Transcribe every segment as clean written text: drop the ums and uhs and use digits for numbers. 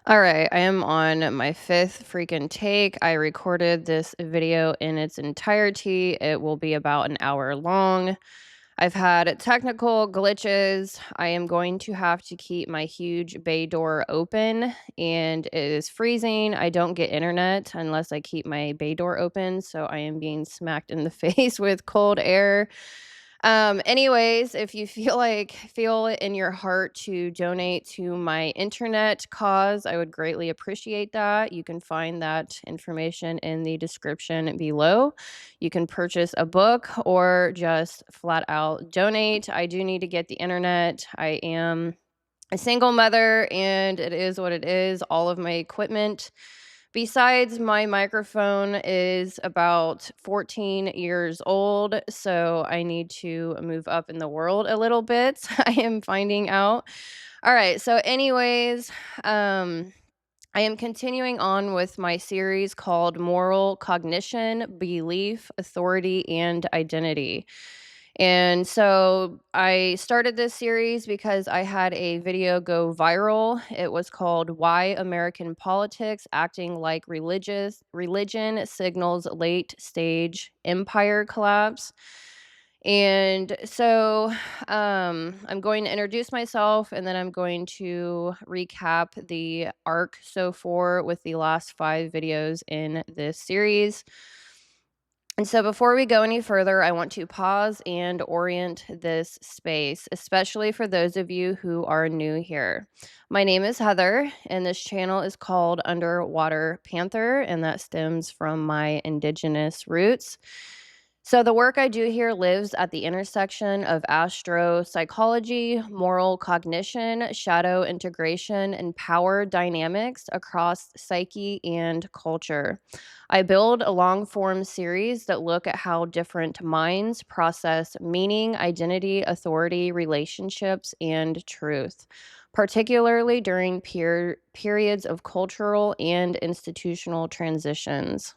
All right, I am on my fifth freaking take. I recorded this video in its entirety. It will be about an hour long. I've had technical glitches. I am going to have to keep my huge bay door open, and it is freezing. I don't get internet unless I keep my bay door open, so I am being smacked in the face with cold air. Anyways, if you feel it in your heart to donate to my internet cause, I would greatly appreciate that. You can find that information in the description below. You can purchase a book or just flat out donate. I do need to get the internet. I am a single mother and it is what it is. All of my equipment besides my microphone is about 14 years old, so I need to move up in the world a little bit. I am finding out. All right, so anyways, I am continuing on with my series called Moral Cognition, Belief, Authority, and Identity. And so I started this series because I had a video go viral. It was called Why American Politics Acting Like Religion Signals Late Stage Empire Collapse. And so I'm going to introduce myself and then I'm going to recap the arc so far with the last 5 videos in this series. And so before we go any further, I want to pause and orient this space, especially for those of you who are new here. My name is Heather, and this channel is called Underwater Panther, and that stems from my indigenous roots. So, the work I do here lives at the intersection of astro-psychology, moral cognition, shadow integration, and power dynamics across psyche and culture. I build a long form series that look at how different minds process meaning, identity, authority, relationships, and truth, particularly during periods of cultural and institutional transitions.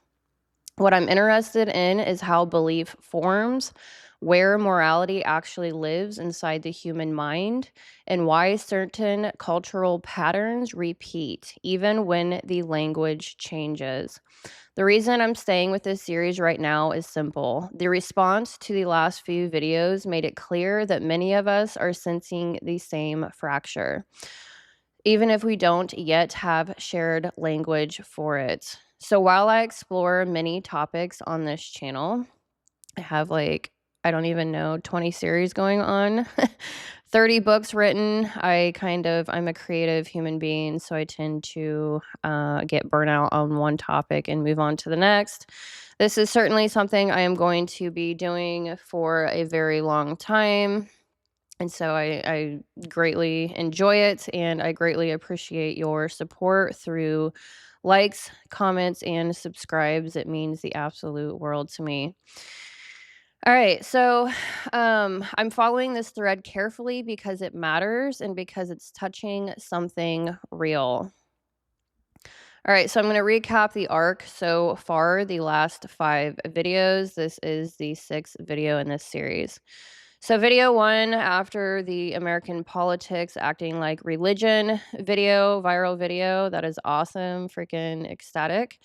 What I'm interested in is how belief forms, where morality actually lives inside the human mind, and why certain cultural patterns repeat, even when the language changes. The reason I'm staying with this series right now is simple. The response to the last few videos made it clear that many of us are sensing the same fracture, even if we don't yet have shared language for it. So while I explore many topics on this channel, I have I don't even know, 20 series going on, 30 books written. I'm a creative human being, so I tend to get burnout on one topic and move on to the next. This is certainly something I am going to be doing for a very long time. And so I greatly enjoy it and I greatly appreciate your support through likes, comments, and subscribes. It means the absolute world to me. All right, so I'm following this thread carefully because it matters and because it's touching something real. All right, so I'm going to recap the arc so far, the last 5 videos. This is the 6th video in this series. So, video 1, after the American politics acting like religion video, viral video, that is awesome, freaking ecstatic.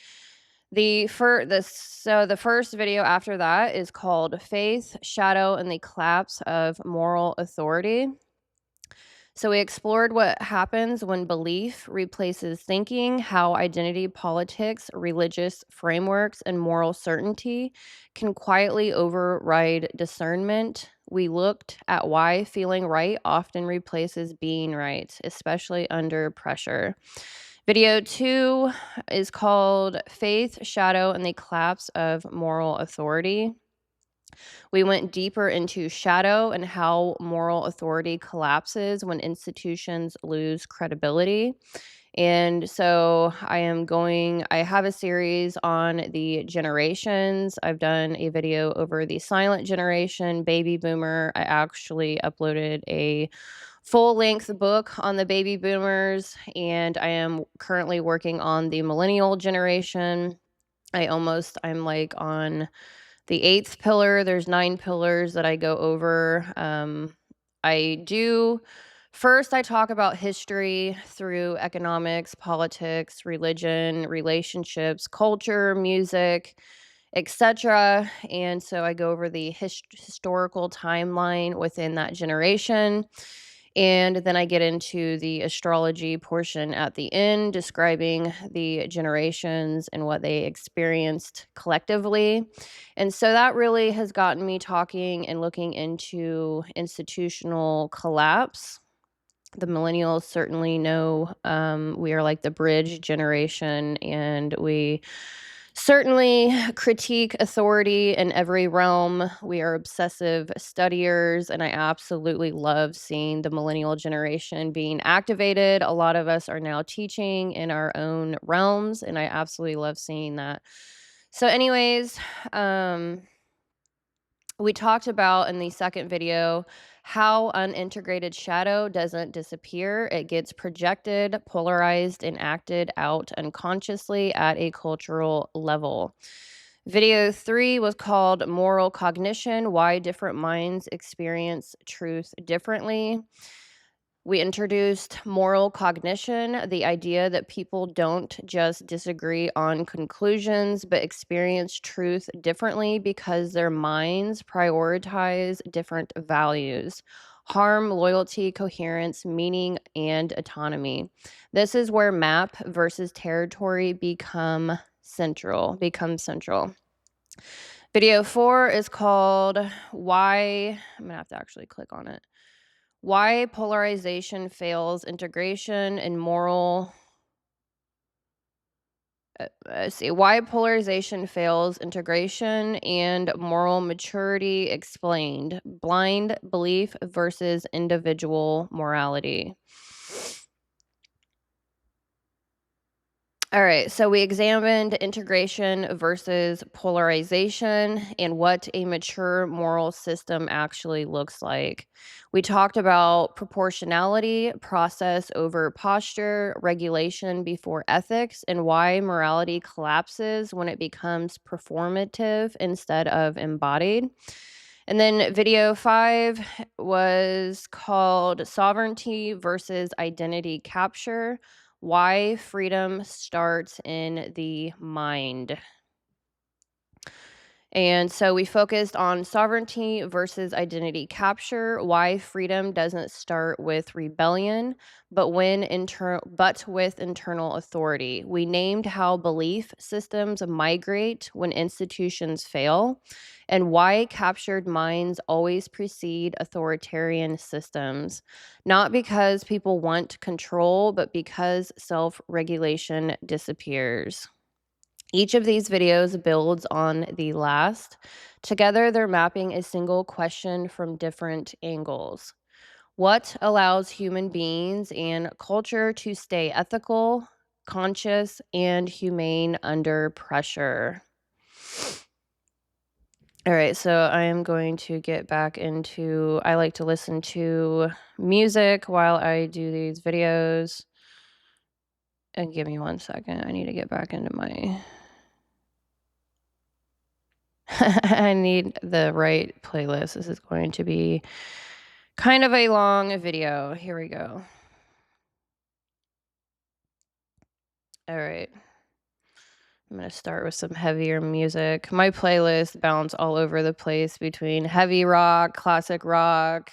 The first video after that is called Faith, Shadow, and the Collapse of Moral Authority. So we explored what happens when belief replaces thinking, how identity politics, religious frameworks, and moral certainty can quietly override discernment. We looked at why feeling right often replaces being right, especially under pressure. Video 2 is called Faith, Shadow, and the Collapse of Moral Authority. We went deeper into shadow and how moral authority collapses when institutions lose credibility. And so I have a series on the generations. I've done a video over the silent generation, baby boomer. I actually uploaded a full length book on the baby boomers, and I am currently working on the millennial generation. I'm like on the 8th pillar. There's 9 pillars that I go over. I do First, I talk about history through economics, politics, religion, relationships, culture, music, etc. And so I go over the historical timeline within that generation. And then I get into the astrology portion at the end, describing the generations and what they experienced collectively. And so that really has gotten me talking and looking into institutional collapse. The millennials certainly know we are like the bridge generation, and we certainly critique authority in every realm. We are obsessive studiers, and I absolutely love seeing the millennial generation being activated. A lot of us are now teaching in our own realms, and I absolutely love seeing that. So, anyways, um, we talked about in the second video how unintegrated shadow doesn't disappear. It gets projected, polarized, and acted out unconsciously at a cultural level. Video 3 was called Moral Cognition: Why Different Minds Experience Truth Differently. We introduced moral cognition, the idea that people don't just disagree on conclusions, but experience truth differently because their minds prioritize different values: harm, loyalty, coherence, meaning, and autonomy. This is where map versus territory become central. Video 4 is called Why. I'm going to have to actually click on it. Why polarization fails integration and moral. Why polarization fails integration and moral maturity explained. Blind belief versus individual morality. All right, so we examined integration versus polarization and what a mature moral system actually looks like. We talked about proportionality, process over posture, regulation before ethics, and why morality collapses when it becomes performative instead of embodied. And then video 5 was called Sovereignty versus Identity Capture: Why Freedom Starts in the Mind. And so we focused on sovereignty versus identity capture, why freedom doesn't start with rebellion, but with internal authority. We named how belief systems migrate when institutions fail, and why captured minds always precede authoritarian systems, not because people want control, but because self-regulation disappears. Each of these videos builds on the last. Together, they're mapping a single question from different angles. What allows human beings and culture to stay ethical, conscious, and humane under pressure? All right, so I am going to get back into, I like to listen to music while I do these videos. And give me 1 second. I need to get back into my I need the right playlist. This is going to be kind of a long video. Here we go. All right. I'm going to start with some heavier music. My playlist bounce all over the place between heavy rock, classic rock,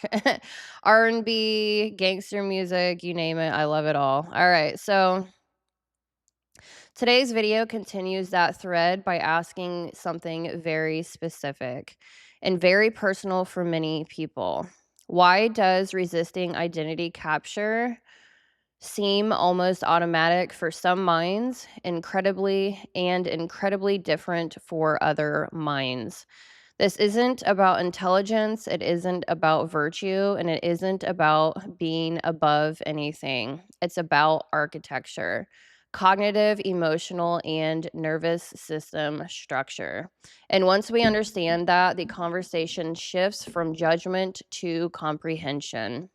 R&B, gangster music, you name it. I love it all. All right. So today's video continues that thread by asking something very specific and very personal for many people. Why does resisting identity capture seem almost automatic for some minds, incredibly different for other minds? This isn't about intelligence, it isn't about virtue, and it isn't about being above anything. It's about architecture: cognitive, emotional, and nervous system structure. And once we understand that, the conversation shifts from judgment to comprehension,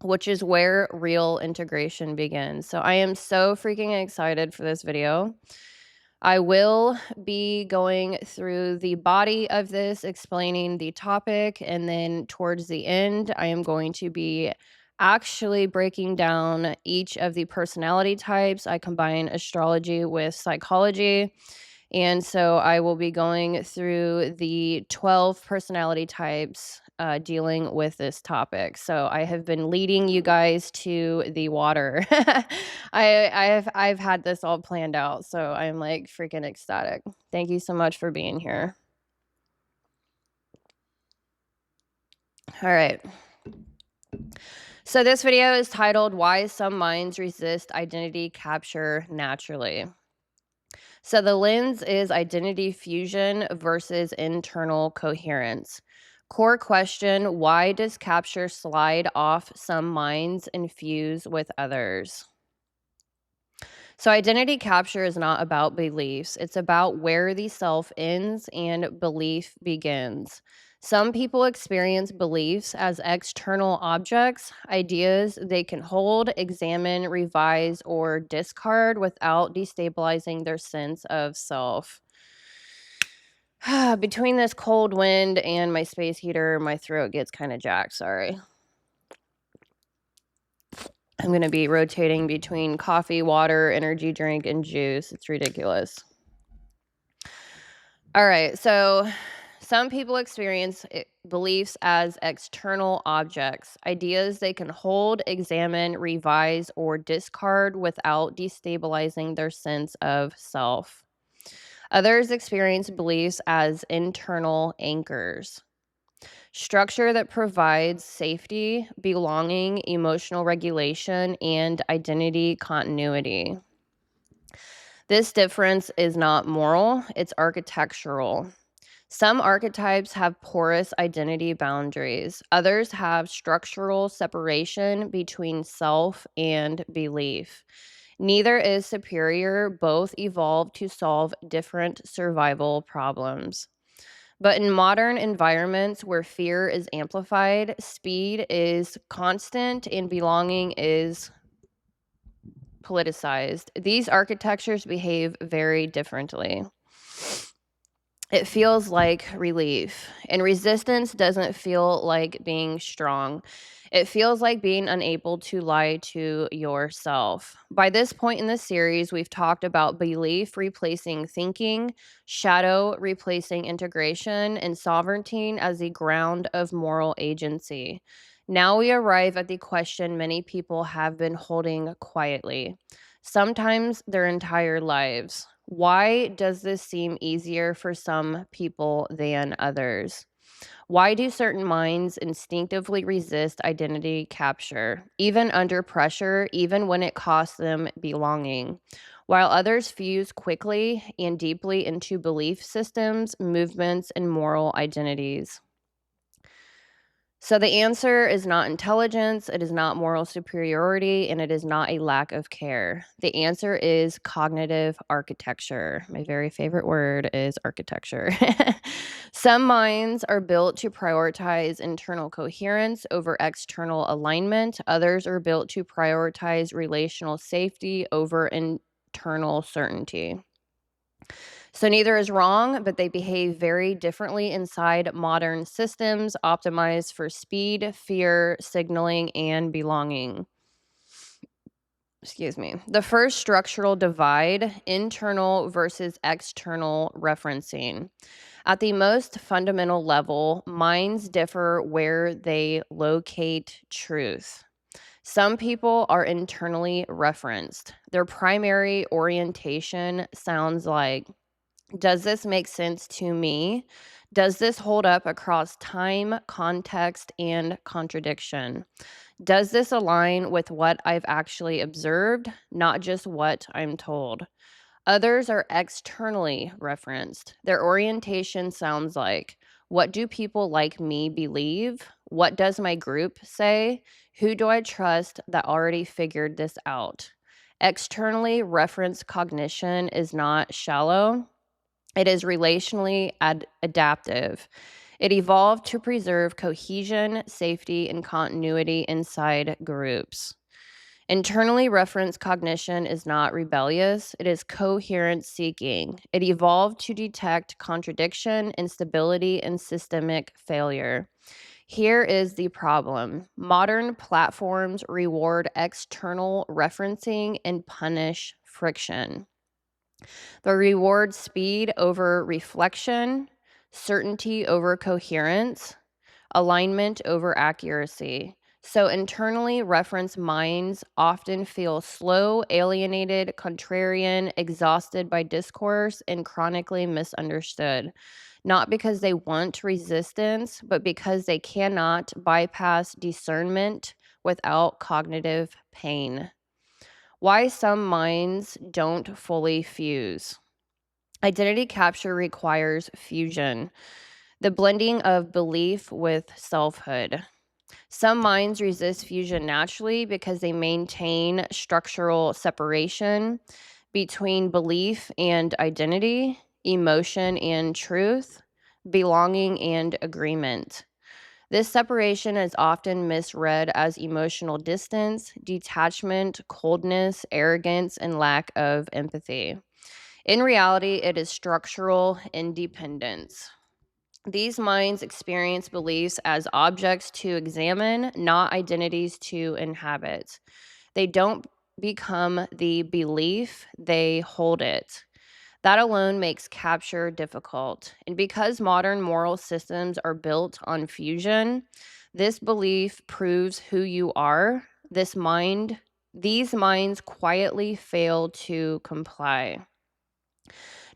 which is where real integration begins. So I am so freaking excited for this video. I will be going through the body of this, explaining the topic, and then towards the end, I am going to be actually breaking down each of the personality types. I combine astrology with psychology. And so I will be going through the 12 personality types dealing with this topic. So I have been leading you guys to the water. I've had this all planned out, so I'm like freaking ecstatic. Thank you so much for being here. All right. So this video is titled Why Some Minds Resist Identity Capture Naturally. So the lens is identity fusion versus internal coherence. Core question, why does capture slide off some minds and fuse with others? So identity capture is not about beliefs. It's about where the self ends and belief begins. Some people experience beliefs as external objects, ideas they can hold, examine, revise, or discard without destabilizing their sense of self. Between this cold wind and my space heater, my throat gets kind of jacked. Sorry. I'm going to be rotating between coffee, water, energy drink, and juice. It's ridiculous. All right. So some people experience beliefs as external objects, ideas they can hold, examine, revise, or discard without destabilizing their sense of self. Others experience beliefs as internal anchors. Structure that provides safety, belonging, emotional regulation, and identity continuity. This difference is not moral, it's architectural. Some archetypes have porous identity boundaries. Others have structural separation between self and belief. Neither is superior, both evolved to solve different survival problems. But in modern environments where fear is amplified, speed is constant, and belonging is politicized, these architectures behave very differently. It feels like relief, and resistance doesn't feel like being strong. It feels like being unable to lie to yourself. By this point in the series, we've talked about belief replacing thinking, shadow replacing integration, and sovereignty as the ground of moral agency. Now we arrive at the question many people have been holding quietly, sometimes their entire lives. Why does this seem easier for some people than others? Why do certain minds instinctively resist identity capture, even under pressure, even when it costs them belonging, while others fuse quickly and deeply into belief systems, movements, and moral identities? So the answer is not intelligence, it is not moral superiority, and it is not a lack of care. The answer is cognitive architecture. My very favorite word is architecture. Some minds are built to prioritize internal coherence over external alignment. Others are built to prioritize relational safety over internal certainty. So neither is wrong, but they behave very differently inside modern systems optimized for speed, fear, signaling, and belonging. Excuse me. The first structural divide, internal versus external referencing. At the most fundamental level, minds differ where they locate truth. Some people are internally referenced. Their primary orientation sounds like, does this make sense to me? Does this hold up across time, context, and contradiction? Does this align with what I've actually observed, not just what I'm told? Others are externally referenced. Their orientation sounds like, what do people like me believe? What does my group say? Who do I trust that already figured this out? Externally referenced cognition is not shallow. It is relationally adaptive. It evolved to preserve cohesion, safety, and continuity inside groups. Internally referenced cognition is not rebellious, it is coherence seeking. It evolved to detect contradiction, instability, and systemic failure. Here is the problem. Modern platforms reward external referencing and punish friction. They reward speed over reflection, certainty over coherence, alignment over accuracy. So, internally referenced minds often feel slow, alienated, contrarian, exhausted by discourse, and chronically misunderstood. Not because they want resistance, but because they cannot bypass discernment without cognitive pain. Why some minds don't fully fuse. Identity capture requires fusion, the blending of belief with selfhood. Some minds resist fusion naturally because they maintain structural separation between belief and identity, emotion and truth, belonging and agreement. This separation is often misread as emotional distance, detachment, coldness, arrogance, and lack of empathy. In reality, it is structural independence. These minds experience beliefs as objects to examine, not identities to inhabit. They don't become the belief, they hold it. That alone makes capture difficult. And because modern moral systems are built on fusion, this belief proves who you are. These minds quietly fail to comply.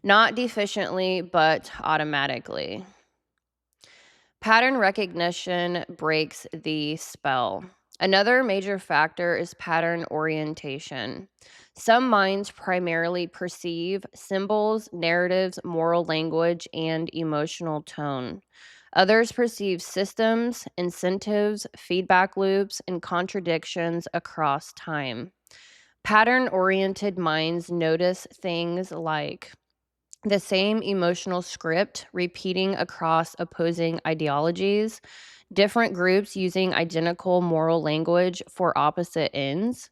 Not deficiently, but automatically. Pattern recognition breaks the spell. Another major factor is pattern orientation. Some minds primarily perceive symbols, narratives, moral language, and emotional tone. Others perceive systems, incentives, feedback loops, and contradictions across time. Pattern oriented minds notice things like the same emotional script repeating across opposing ideologies, different groups using identical moral language for opposite ends,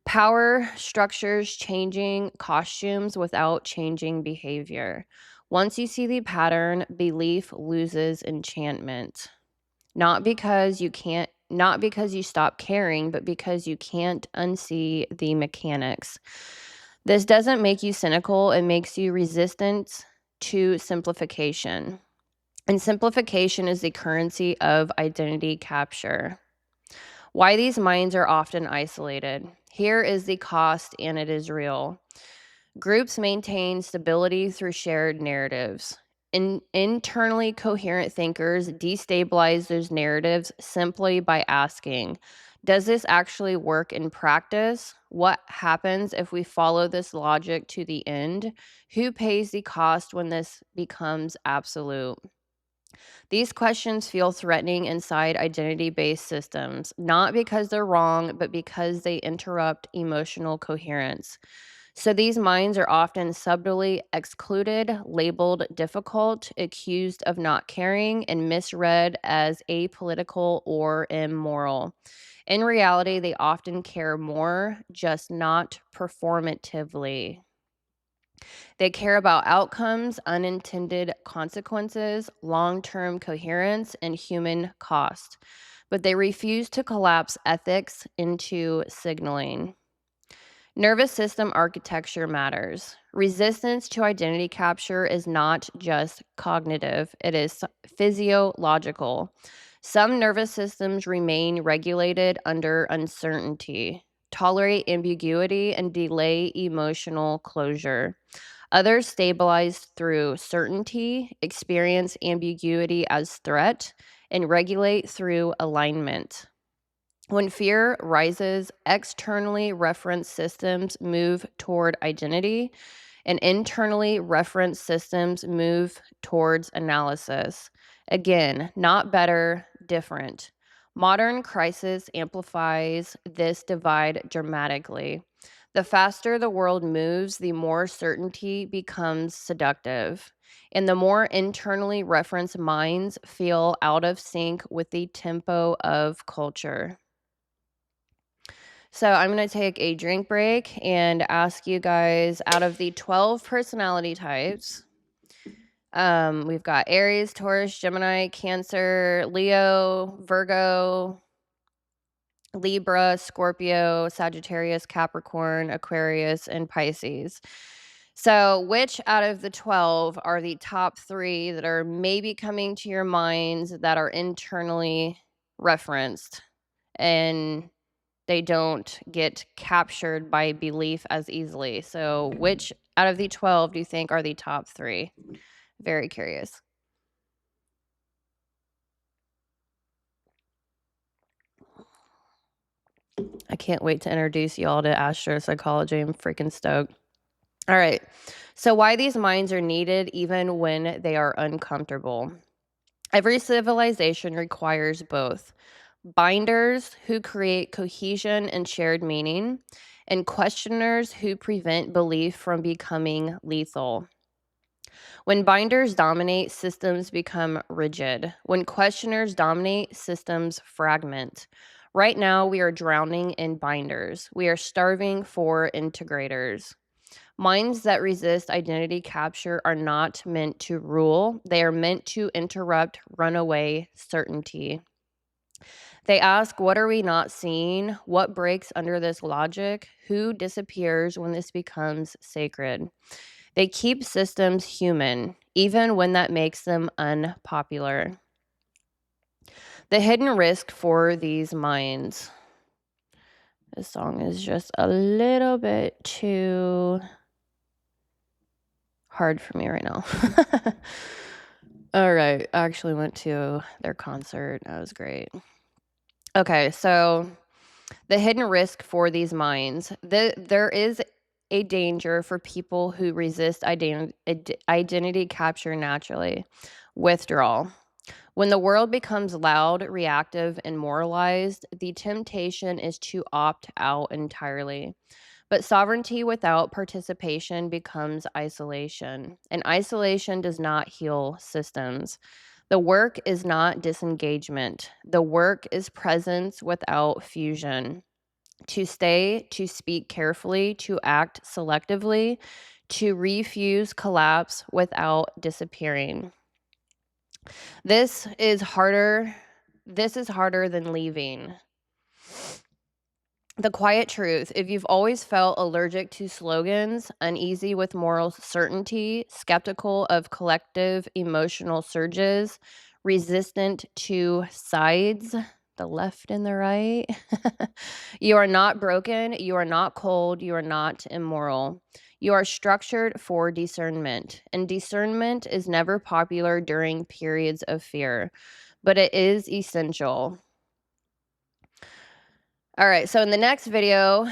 power structures changing costumes without changing behavior. Once you see the pattern, belief loses enchantment. Not because you stop caring, but because you can't unsee the mechanics. This doesn't make you cynical, it makes you resistant to simplification. And simplification is the currency of identity capture. Why these minds are often isolated. Here is the cost, and it is real. Groups maintain stability through shared narratives. Internally coherent thinkers destabilize those narratives simply by asking, does this actually work in practice? What happens if we follow this logic to the end? Who pays the cost when this becomes absolute? These questions feel threatening inside identity based systems, not because they're wrong, but because they interrupt emotional coherence. So these minds are often subtly excluded, labeled difficult, accused of not caring, and misread as apolitical or immoral. In reality, they often care more, just not performatively. They care about outcomes, unintended consequences, long term coherence, and human cost. But they refuse to collapse ethics into signaling. Nervous system architecture matters. Resistance to identity capture is not just cognitive, it is physiological. Some nervous systems remain regulated under uncertainty, tolerate ambiguity, and delay emotional closure. Others stabilize through certainty, experience ambiguity as threat, and regulate through alignment. When fear rises, externally referenced systems move toward identity, and internally referenced systems move towards analysis. Again, not better, different. Modern crisis amplifies this divide dramatically. The faster the world moves, the more certainty becomes seductive, and the more internally referenced minds feel out of sync with the tempo of culture. So I'm going to take a drink break and ask you guys, out of the 12 personality types, We've got Aries, Taurus, Gemini, Cancer, Leo, Virgo, Libra, Scorpio, Sagittarius, Capricorn, Aquarius, and Pisces. So, which out of the 12 are the top 3 that are maybe coming to your minds that are internally referenced and they don't get captured by belief as easily? So, which out of the 12 do you think are the top 3? Very curious. I can't wait to introduce y'all to Astro-Psychology. I'm freaking stoked. All right. So, why these minds are needed even when they are uncomfortable. Every civilization requires both binders who create cohesion and shared meaning, and questioners who prevent belief from becoming lethal. When binders dominate, systems become rigid. When questioners dominate, systems fragment. Right now, we are drowning in binders. We are starving for integrators. Minds that resist identity capture are not meant to rule, they are meant to interrupt runaway certainty. They ask, what are we not seeing? What breaks under this logic? Who disappears when this becomes sacred? They keep systems human, even when that makes them unpopular. The hidden risk for these minds. This song is just a little bit too hard for me right now. All right. I actually went to their concert. That was great. Okay, so the hidden risk for these minds. There is a danger for people who resist identity capture naturally. Withdrawal. When the world becomes loud, reactive, and moralized, the temptation is to opt out entirely. But sovereignty without participation becomes isolation, and isolation does not heal systems. The work is not disengagement. The work is presence without fusion. To stay, to speak carefully, to act selectively, to refuse collapse without disappearing. This is harder. This is harder than leaving. The quiet truth, if you've always felt allergic to slogans, uneasy with moral certainty, skeptical of collective emotional surges, resistant to sides, the left and the right, you are not broken, you are not cold, you are not immoral. You are structured for discernment, and discernment is never popular during periods of fear, but it is essential. All right, so in the next video,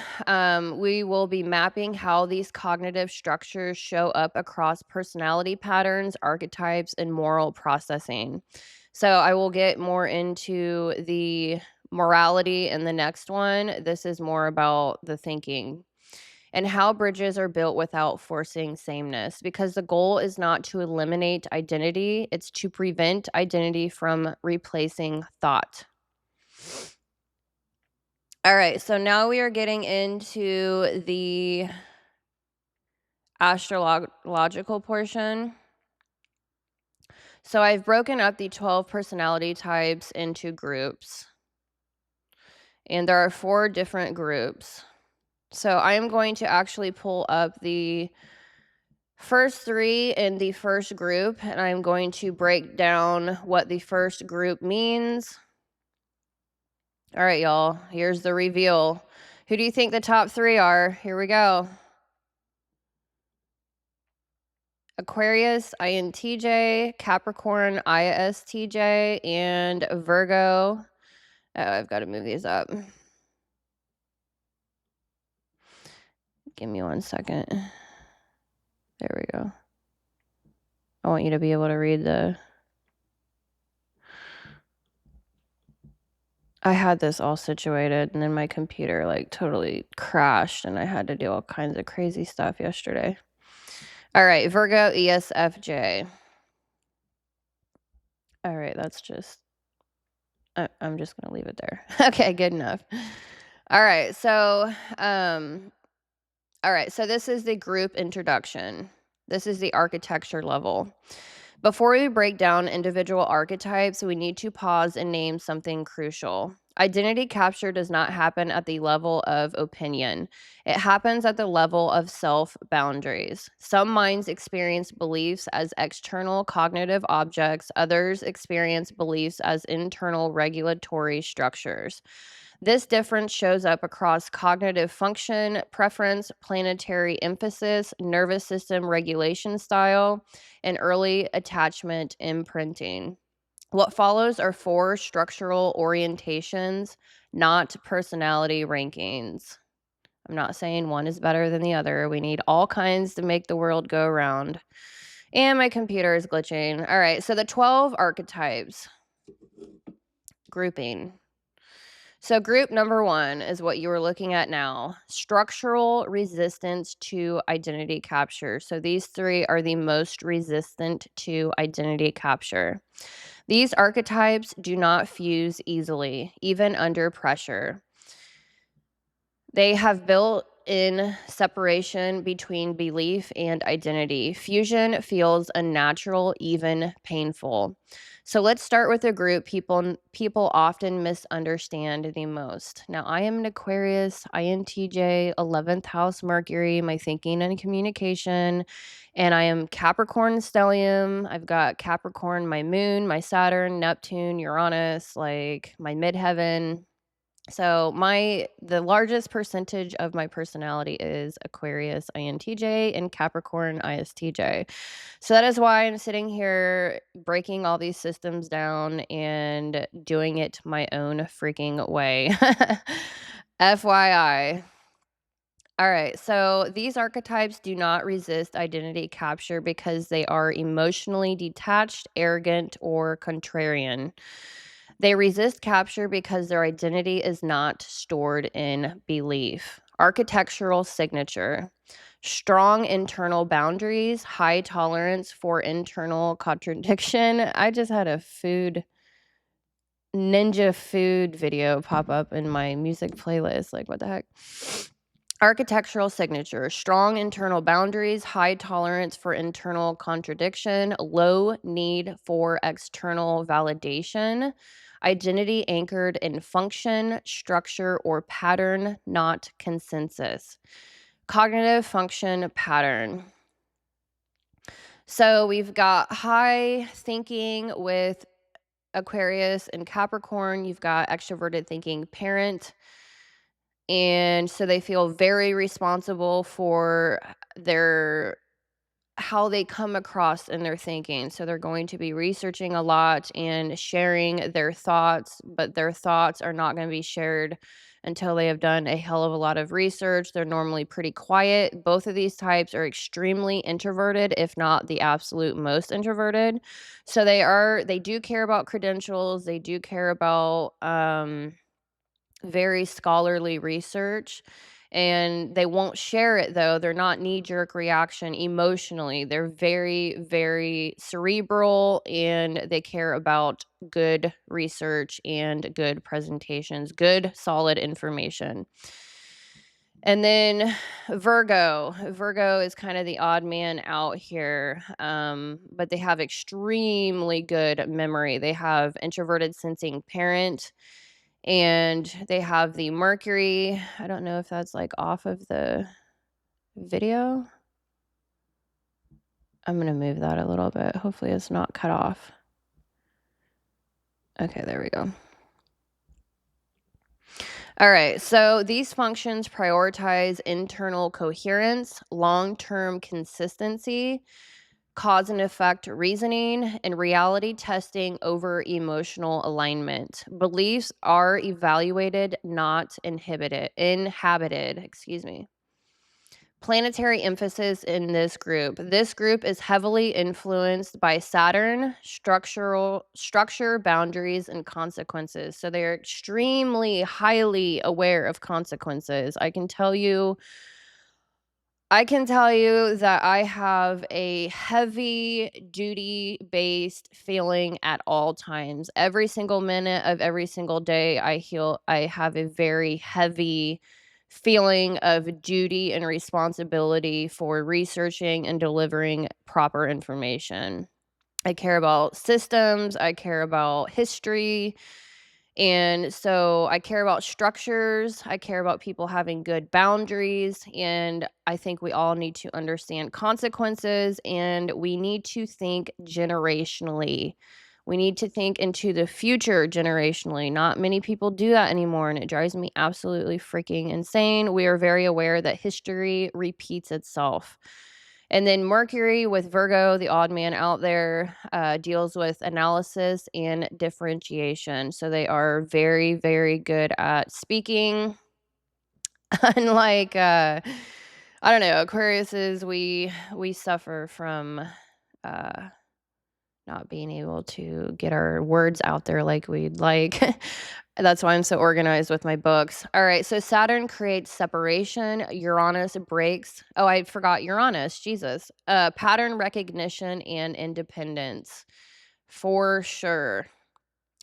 we will be mapping how these cognitive structures show up across personality patterns, archetypes, and moral processing. So I will get more into the morality in the next one. This is more about the thinking and how bridges are built without forcing sameness, because the goal is not to eliminate identity, it's to prevent identity from replacing thought. All right, so now we are getting into the astrological portion. So I've broken up the 12 personality types into groups, and there are 4 different groups. So I am going to actually pull up the first 3 in the first group, and I'm going to break down what the first group means. All right, y'all, here's the reveal. Who do you think the top 3 are? Here we go. Aquarius, INTJ, Capricorn, ISTJ, and Virgo. Oh, I've got to move these up. Give me 1 second. There we go. I want you to be able to read the... I had this all situated, and then my computer like totally crashed, and I had to do all kinds of crazy stuff yesterday. All right, Virgo, ESFJ. All right, that's just... I'm just going to leave it there. Okay, good enough. All right, so this is the group introduction. This is the architecture level. Before we break down individual archetypes, we need to pause and name something crucial. Identity capture does not happen at the level of opinion. It happens at the level of self boundaries. Some minds experience beliefs as external cognitive objects, others experience beliefs as internal regulatory structures. This difference shows up across cognitive function, preference, planetary emphasis, nervous system regulation style, and early attachment imprinting. What follows are 4 structural orientations, not personality rankings. I'm not saying one is better than the other. We need all kinds to make the world go around. And my computer is glitching. All right, so the 12 archetypes grouping. So, group number 1 is what you are looking at now, structural resistance to identity capture. So, these 3 are the most resistant to identity capture. These archetypes do not fuse easily, even under pressure. They have built in separation between belief and identity. Fusion feels unnatural, even painful. So let's start with a group people often misunderstand the most. Now, I am an Aquarius, INTJ, 11th house Mercury, my thinking and communication, and I am Capricorn stellium. I've got Capricorn, my moon, my Saturn, Neptune, Uranus, like my midheaven. So the largest percentage of my personality is Aquarius INTJ and Capricorn ISTJ. So that is why I'm sitting here breaking all these systems down and doing it my own freaking way. FYI. All right, so these archetypes do not resist identity capture because they are emotionally detached, arrogant, or contrarian. They resist capture because their identity is not stored in belief. Architectural signature: strong internal boundaries, high tolerance for internal contradiction. I just had a ninja food video pop up in my music playlist. Like, what the heck? Architectural signature: strong internal boundaries, high tolerance for internal contradiction, low need for external validation, identity anchored in function, structure, or pattern, not consensus. Cognitive function pattern. So we've got high thinking with Aquarius and Capricorn. You've got extroverted thinking parent. And so they feel very responsible for their how they come across in their thinking. So they're going to be researching a lot and sharing their thoughts, but their thoughts are not going to be shared until they have done a hell of a lot of research. They're normally pretty quiet. Both of these types are extremely introverted, if not the absolute most introverted. So they do care about credentials, they do care about very scholarly research, and they won't share it though. They're not knee jerk reaction emotionally. They're very, very cerebral, and they care about good research and good presentations, good solid information. And then Virgo is kind of the odd man out here, but they have extremely good memory. They have introverted sensing parent, and they have the Mercury. I don't know if that's like off of the video. I'm going to move that a little bit. Hopefully it's not cut off. Okay, there we go. All right, so these functions prioritize internal coherence, long-term consistency, cause and effect reasoning, and reality testing over emotional alignment. Beliefs are evaluated, not inhabited, excuse me. Planetary emphasis in this group. This group is heavily influenced by Saturn, structure, boundaries, and consequences. So they're extremely highly aware of consequences. I can tell you that I have a heavy duty based feeling at all times. Every single minute of every single day, I have a very heavy feeling of duty and responsibility for researching and delivering proper information. I care about systems, I care about history, and so I care about structures, I care about people having good boundaries, and I think we all need to understand consequences, and we need to think generationally. We need to think into the future generationally. Not many people do that anymore, and it drives me absolutely freaking insane. We are very aware that history repeats itself. And then Mercury with Virgo, the odd man out there, deals with analysis and differentiation. So they are very, very good at speaking. Unlike, I don't know, Aquariuses, we suffer from uh, not being able to get our words out there like we'd like. That's why I'm so organized with my books. All right, so Saturn creates separation, Uranus breaks. Oh, I forgot Uranus, Jesus. Pattern recognition and independence, for sure.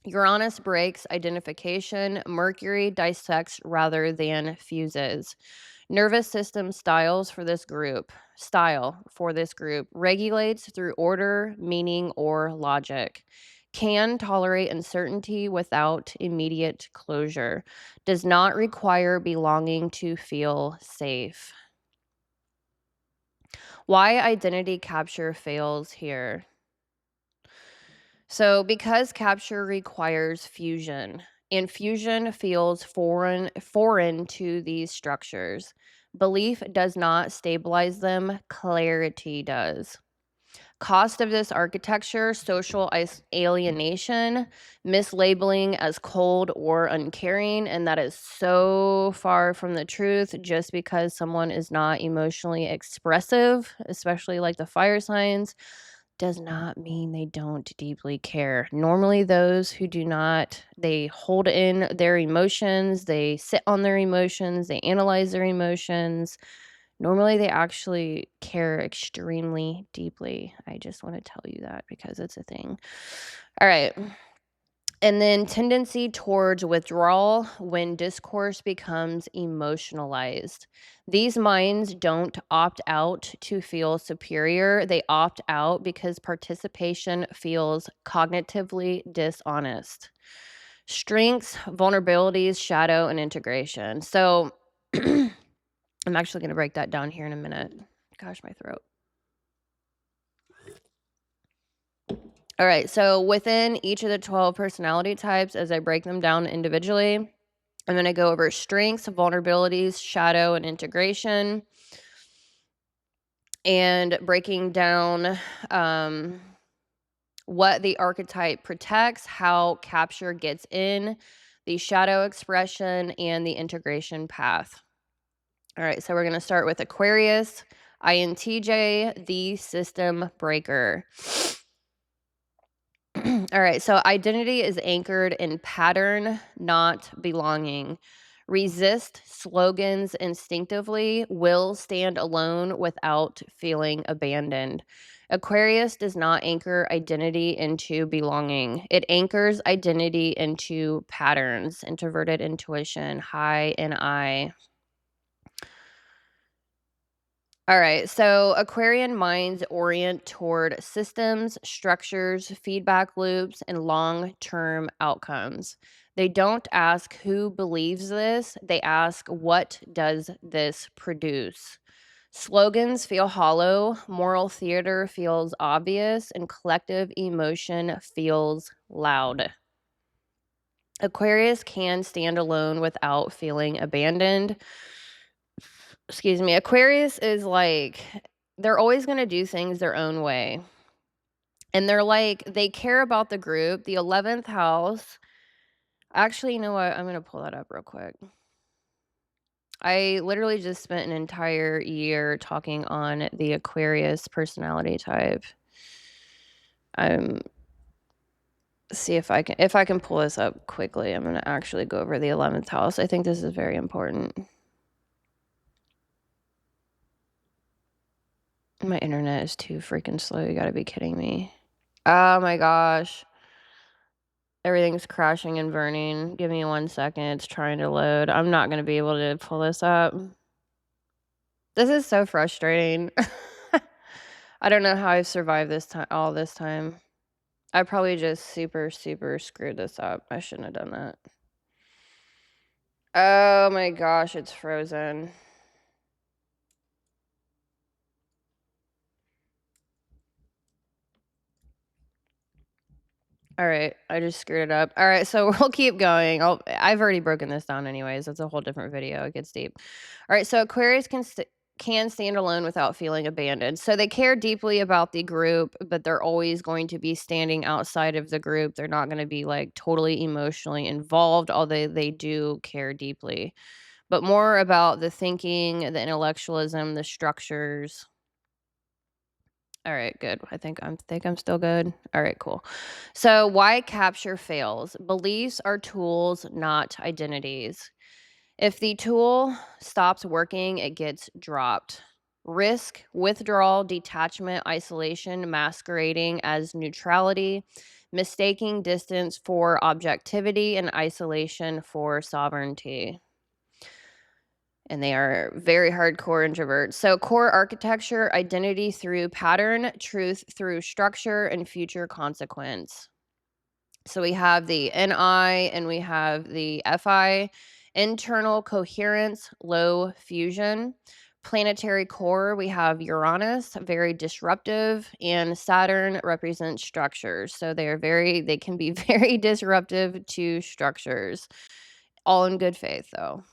Uranus breaks identification, Mercury dissects rather than fuses. Nervous system style for this group regulates through order, meaning, or logic. Can tolerate uncertainty without immediate closure. Does not require belonging to feel safe. Why identity capture fails here? So, because capture requires fusion, and fusion feels foreign to these structures. Belief does not stabilize them, clarity does. Cost of this architecture, social alienation, mislabeling as cold or uncaring, and that is so far from the truth. Just because someone is not emotionally expressive, especially like the fire signs, does not mean they don't deeply care. Normally, those who do not, they hold in their emotions, they sit on their emotions, they analyze their emotions. Normally, they actually care extremely deeply. I just want to tell you that because it's a thing. All right. And then tendency towards withdrawal when discourse becomes emotionalized. These minds don't opt out to feel superior. They opt out because participation feels cognitively dishonest. Strengths, vulnerabilities, shadow, and integration. So I'm actually going to break that down here in a minute. Gosh, my throat. All right. So within each of the 12 personality types, as I break them down individually, I'm going to go over strengths, vulnerabilities, shadow, and integration, and breaking down what the archetype protects, how capture gets in, the shadow expression, and the integration path. All right, so we're going to start with Aquarius, INTJ, the system breaker. All right, so identity is anchored in pattern, not belonging. Resist slogans instinctively, will stand alone without feeling abandoned. Aquarius does not anchor identity into belonging. It anchors identity into patterns, introverted intuition, high and I. All right, so Aquarian minds orient toward systems, structures, feedback loops, and long term outcomes. They don't ask who believes this, they ask what does this produce. Slogans feel hollow, moral theater feels obvious, and collective emotion feels loud. Aquarius can stand alone without feeling abandoned. Excuse me. Aquarius is like, they're always going to do things their own way. And they're like, they care about the group. The 11th house. Actually, you know what? I'm going to pull that up real quick. I literally just spent an entire year talking on the Aquarius personality type. See if I can pull this up quickly. I'm going to actually go over the 11th house. I think this is very important. My internet is too freaking slow. You got to be kidding me. Oh my gosh. Everything's crashing and burning. Give me 1 second. It's trying to load. I'm not going to be able to pull this up. This is so frustrating. I don't know how I've survived this time, all this time. I probably just super, super screwed this up. I shouldn't have done that. Oh my gosh, it's frozen. All right, I just screwed it up. All right, so we'll keep going. I've already broken this down anyways. That's a whole different video. It gets deep. All right, so Aquarius can stand alone without feeling abandoned. So they care deeply about the group, but they're always going to be standing outside of the group. They're not going to be like totally emotionally involved, although they do care deeply. But more about the thinking, the intellectualism, the structures. All right, good. I think I'm still good. All right, cool. So, why capture fails? Beliefs are tools, not identities. If the tool stops working, it gets dropped. Risk, withdrawal, detachment, isolation, masquerading as neutrality, mistaking distance for objectivity, and isolation for sovereignty. And they are very hardcore introverts. So, core architecture, identity through pattern, truth through structure, and future consequence. So, we have the NI and we have the FI, internal coherence, low fusion. Planetary core, we have Uranus, very disruptive, and Saturn represents structures. So, they can be very disruptive to structures, all in good faith, though.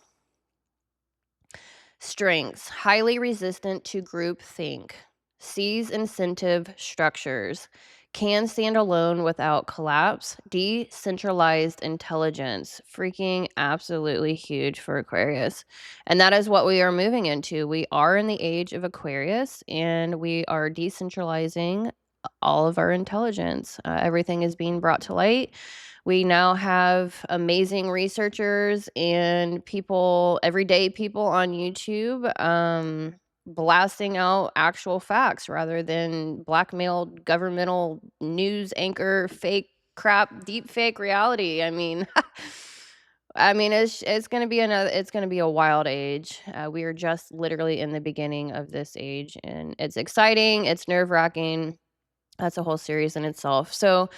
Strengths: highly resistant to groupthink, sees incentive structures, can stand alone without collapse, decentralized intelligence. Freaking absolutely huge for Aquarius. And that is what we are moving into. We are in the age of Aquarius and we are decentralizing all of our intelligence. Everything is being brought to light. We now have amazing researchers and people, everyday people on YouTube, blasting out actual facts rather than blackmailed governmental news anchor fake crap, deep fake reality. I mean, it's going to be a wild age. We are just literally in the beginning of this age, and it's exciting. It's nerve wracking. That's a whole series in itself. So,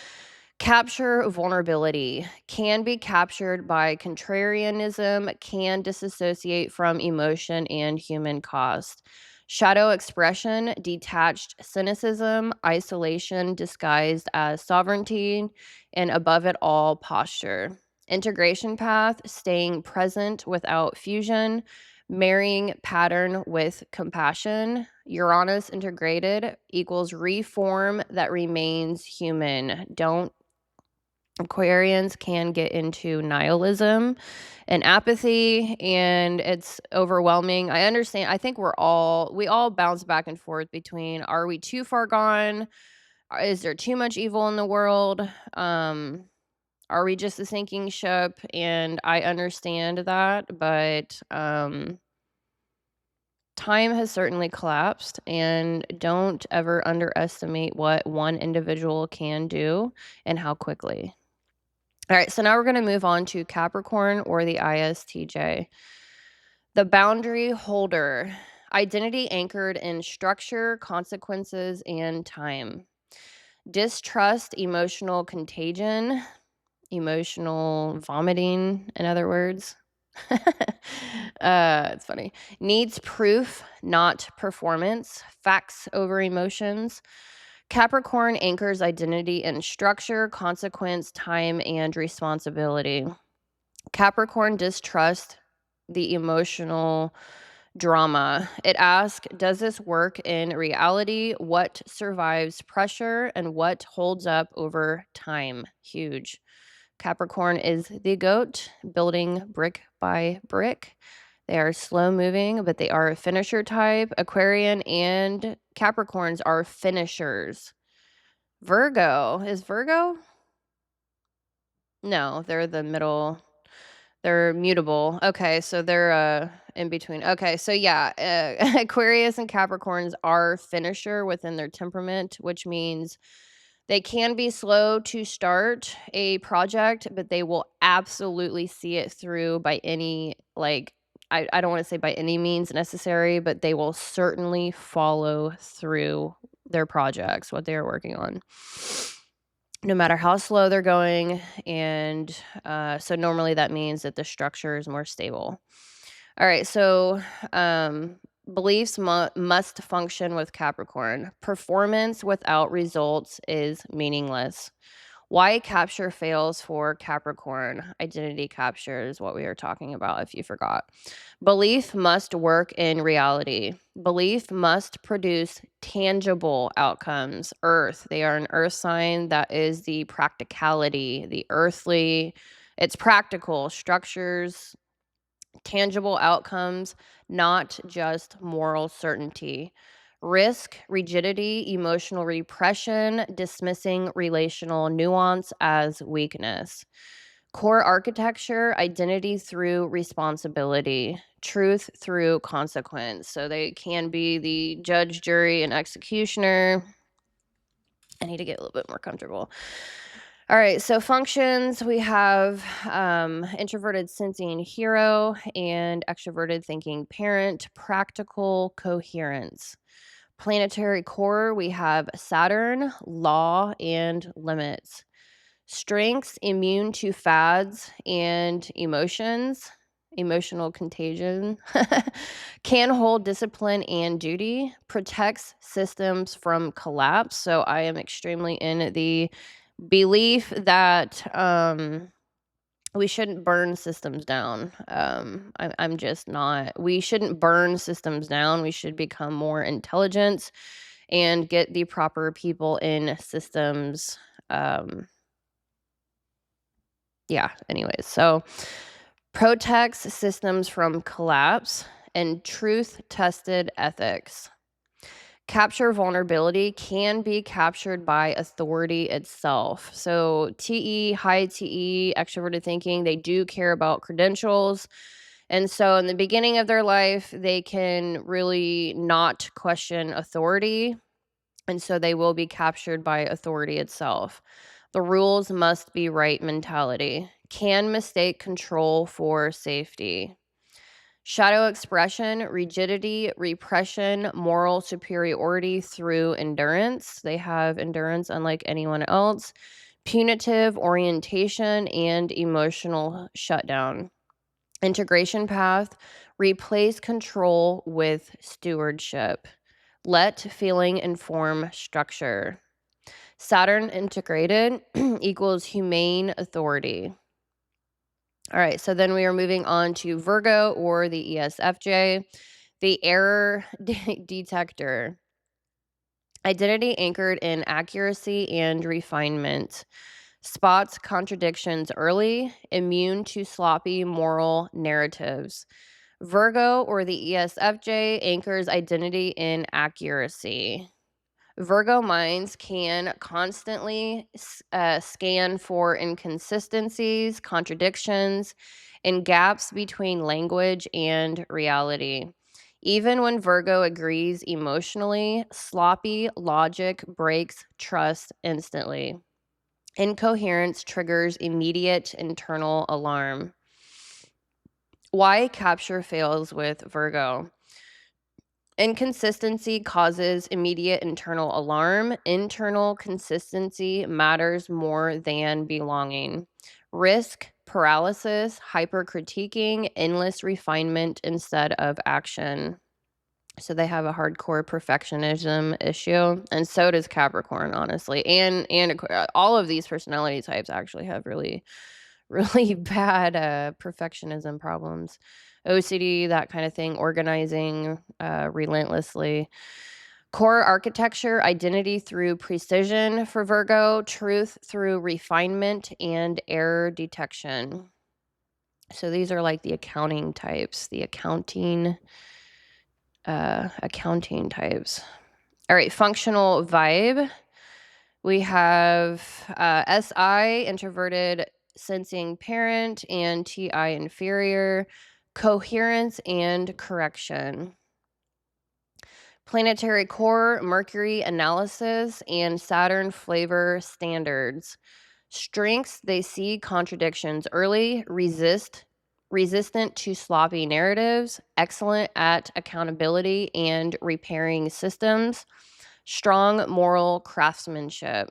capture vulnerability can be captured by contrarianism, can disassociate from emotion and human cost. Shadow expression, detached cynicism, isolation disguised as sovereignty, and above it all, posture. Integration path, staying present without fusion, marrying pattern with compassion. Uranus integrated equals reform that remains human. Don't Aquarians can get into nihilism and apathy, and it's overwhelming. I understand. I think we all bounce back and forth between, are we too far gone? Is there too much evil in the world? Are we just a sinking ship? And I understand that, but time has certainly collapsed, and don't ever underestimate what one individual can do and how quickly. All right, so now we're going to move on to Capricorn, or the ISTJ. The boundary holder, identity anchored in structure, consequences, and time. Distrust, emotional contagion, emotional vomiting, in other words. It's funny. Needs proof, not performance. Facts over emotions. Capricorn anchors identity in structure, consequence, time, and responsibility. Capricorn distrusts the emotional drama. It asks, does this work in reality? What survives pressure and what holds up over time? Huge. Capricorn is the goat, building brick by brick. They are slow moving, but they are a finisher type. Aquarian and Capricorns are finishers. Virgo. Is Virgo? No, they're the middle. They're mutable. Okay, so they're in between. Okay, so yeah, Aquarius and Capricorns are finisher within their temperament, which means they can be slow to start a project, but they will absolutely see it through by any, like, I don't want to say by any means necessary, but they will certainly follow through their projects, what they're working on. no matter how slow they're going. And so normally that means that the structure is more stable. All right, so beliefs must function with Capricorn. Performance without results is meaningless. Why capture fails for Capricorn? Identity capture is what we are talking about, if you forgot. Belief must work in reality. Belief must produce tangible outcomes. Earth, they are an earth sign. That is the practicality, the earthly. It's practical structures, tangible outcomes, not just moral certainty. Risk, rigidity, emotional repression, dismissing relational nuance as weakness. Core architecture, identity through responsibility, truth through consequence. So they can be the judge, jury, and executioner. I need to get a little bit more comfortable. All right, so functions, we have introverted sensing hero and extroverted thinking parent, practical coherence. Planetary core, we have Saturn, law, and limits. Strengths, immune to fads and emotions, emotional contagion. Can hold discipline and duty, protects systems from collapse. So I am extremely in the belief that we shouldn't burn systems down. I'm just not. We shouldn't burn systems down. We should become more intelligent and get the proper people in systems. Yeah, anyways. So protects systems from collapse and truth tested ethics. Capture vulnerability can be captured by authority itself. So TE, high TE, extroverted thinking, they do care about credentials. And so in the beginning of their life, they can really not question authority. And so they will be captured by authority itself. The rules must be right mentality. Can mistake control for safety. Shadow expression, rigidity, repression, moral superiority through endurance. They have endurance unlike anyone else. Punitive orientation and emotional shutdown. Integration path, replace control with stewardship. Let feeling inform structure. Saturn integrated equals humane authority. All right, so then we are moving on to Virgo or the ESFJ, the error detector. Identity anchored in accuracy and refinement. Spots contradictions early, immune to sloppy moral narratives. Virgo or the ESFJ anchors identity in accuracy. Virgo minds can constantly scan for inconsistencies, contradictions, and gaps between language and reality. Even when Virgo agrees emotionally, sloppy logic breaks trust instantly. Incoherence triggers immediate internal alarm. Why capture fails with Virgo? Inconsistency causes immediate internal alarm. Internal consistency matters more than belonging. Risk, paralysis, hypercritiquing, endless refinement instead of action. So they have a hardcore perfectionism issue, and so does Capricorn, honestly. And all of these personality types actually have really really bad perfectionism problems. OCD, that kind of thing, organizing relentlessly. Core architecture, identity through precision for Virgo, truth through refinement, and error detection. So these are like the accounting types, the accounting types. All right, functional vibe. We have SI, introverted sensing parent, and TI, inferior, coherence and correction. Planetary core, Mercury analysis, and Saturn flavor standards. Strengths, they see contradictions early, resistant to sloppy narratives, excellent at accountability and repairing systems, strong moral craftsmanship.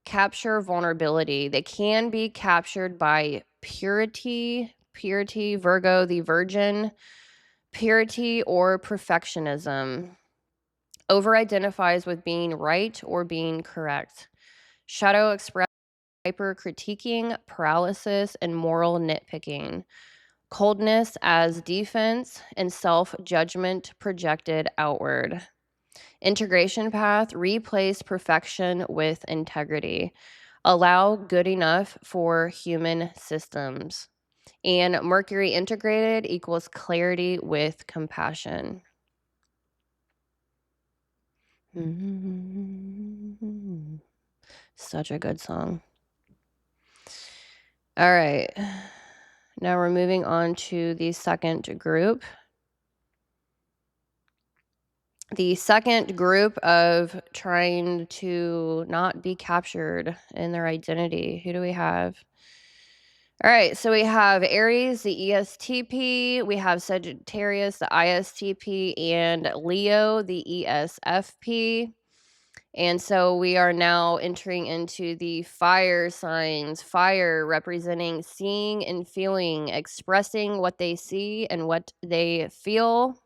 capture vulnerability. They can be captured by purity, Virgo, the virgin, purity, or perfectionism. Over identifies with being right or being correct. Shadow express hyper critiquing, paralysis, and moral nitpicking. Coldness as defense and self judgment projected outward. Integration path, replace perfection with integrity. Allow good enough for human systems. And Mercury integrated equals clarity with compassion. Such a good song. All right. Now we're moving on to the second group. The second group of trying to not be captured in their identity. Who do we have? All right, so we have Aries, the ESTP, we have Sagittarius, the ISTP, and Leo, the ESFP. And so we are now entering into the fire signs. Fire representing seeing and feeling, expressing what they see and what they feel.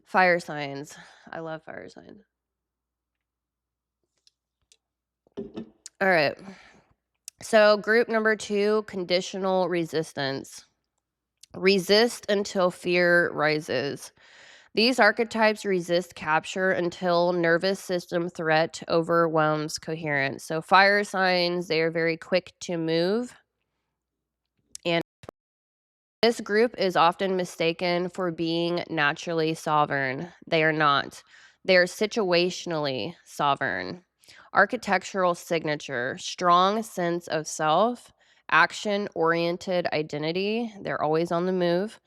Fire signs. I love fire signs. All right. So group number 2, conditional resistance. Resist until fear rises. These archetypes resist capture until nervous system threat overwhelms coherence. So fire signs, they are very quick to move. And this group is often mistaken for being naturally sovereign. They are not. They are situationally sovereign. Architectural signature, strong sense of self, action-oriented identity. They're always on the move.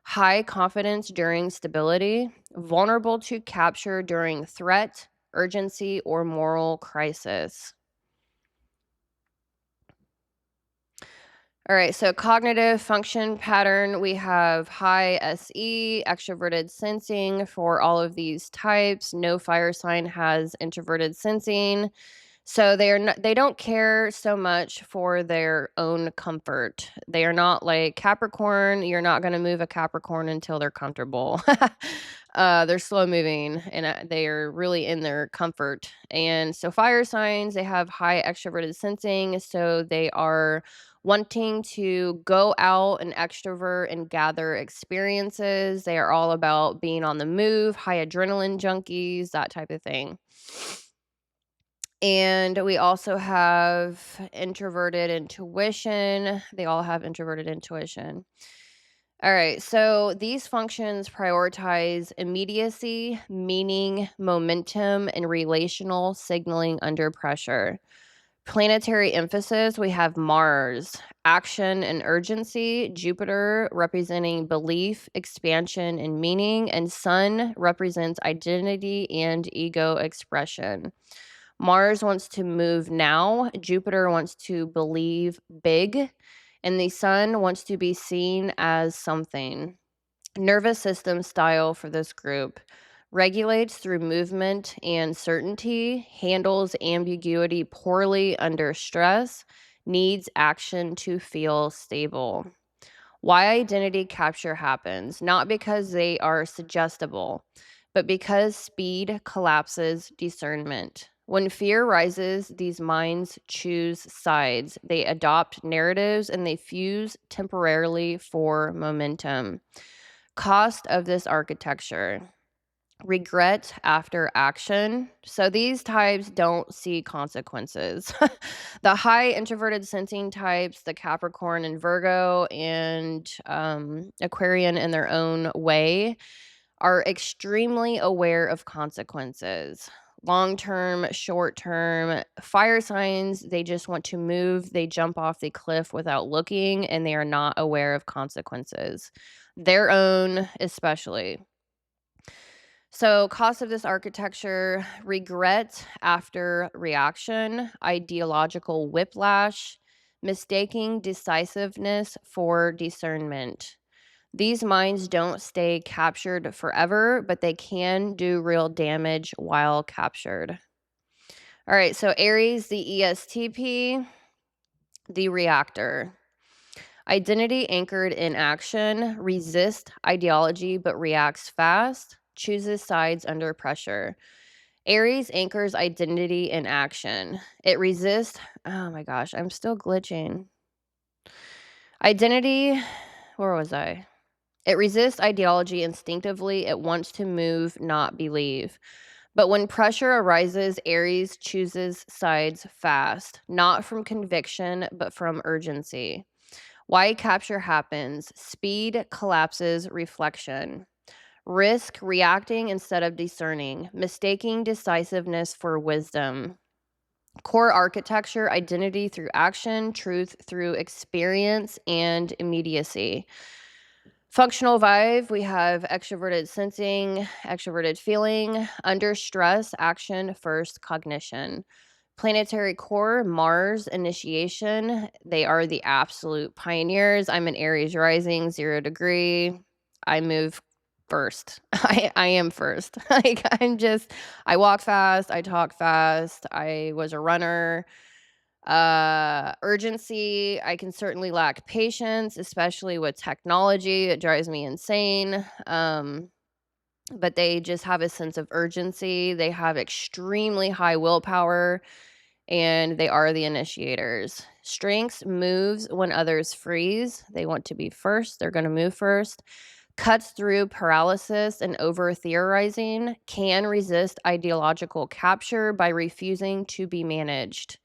High confidence during stability, vulnerable to capture during threat, urgency, or moral crisis. All right, so cognitive function pattern, we have high SE, extroverted sensing for all of these types. No fire sign has introverted sensing. So they don't care so much for their own comfort. They are not like Capricorn. You're not going to move a Capricorn until they're comfortable. They're slow moving and they are really in their comfort. And so fire signs, they have high extroverted sensing. So they are wanting to go out and extrovert and gather experiences. They are all about being on the move, high adrenaline junkies, that type of thing. And we also have introverted intuition. They all have introverted intuition. All right, so these functions prioritize immediacy, meaning, momentum, and relational signaling under pressure. Planetary emphasis, we have Mars, action and urgency, Jupiter representing belief, expansion, and meaning, and Sun represents identity and ego expression. Mars wants to move now, Jupiter wants to believe big, and the Sun wants to be seen as something. Nervous system style for this group regulates through movement and certainty, handles ambiguity poorly under stress, needs action to feel stable. Why identity capture happens, not because they are suggestible, but because speed collapses discernment. When fear rises, these minds choose sides. They adopt narratives and they fuse temporarily for momentum. Cost of this architecture. Regret after action. So these types don't see consequences. The high introverted sensing types, the Capricorn and Virgo and Aquarian in their own way, are extremely aware of consequences. Long term, short term, fire signs, they just want to move. They jump off the cliff without looking, and they are not aware of consequences. Their own, especially. So, cost of this architecture, regret after reaction, ideological whiplash, mistaking decisiveness for discernment. These minds don't stay captured forever, but they can do real damage while captured. All right, so Aries, the ESTP, the reactor. Identity anchored in action, resist ideology but reacts fast, chooses sides under pressure. Aries anchors identity in action. It resists, oh my gosh, I'm still glitching. Identity, where was I? It resists ideology instinctively. It wants to move, not believe. But when pressure arises, Aries chooses sides fast, not from conviction, but from urgency. Why capture happens: speed collapses reflection, risk reacting instead of discerning, mistaking decisiveness for wisdom. Core architecture: identity through action, truth through experience, and immediacy. Functional vibe, we have extroverted sensing, extroverted feeling, under stress, action first, cognition. Planetary core, Mars, initiation. They are the absolute pioneers. I'm an Aries rising, 0 degree. I move first. I am first. I walk fast, I talk fast. I was a runner. Urgency, I can certainly lack patience, especially with technology. It drives me insane. But they just have a sense of urgency. They have extremely high willpower, and they are the initiators. Strengths: moves when others freeze. They want to be first. They're going to move first. Cuts through paralysis and over theorizing. Can resist ideological capture by refusing to be managed.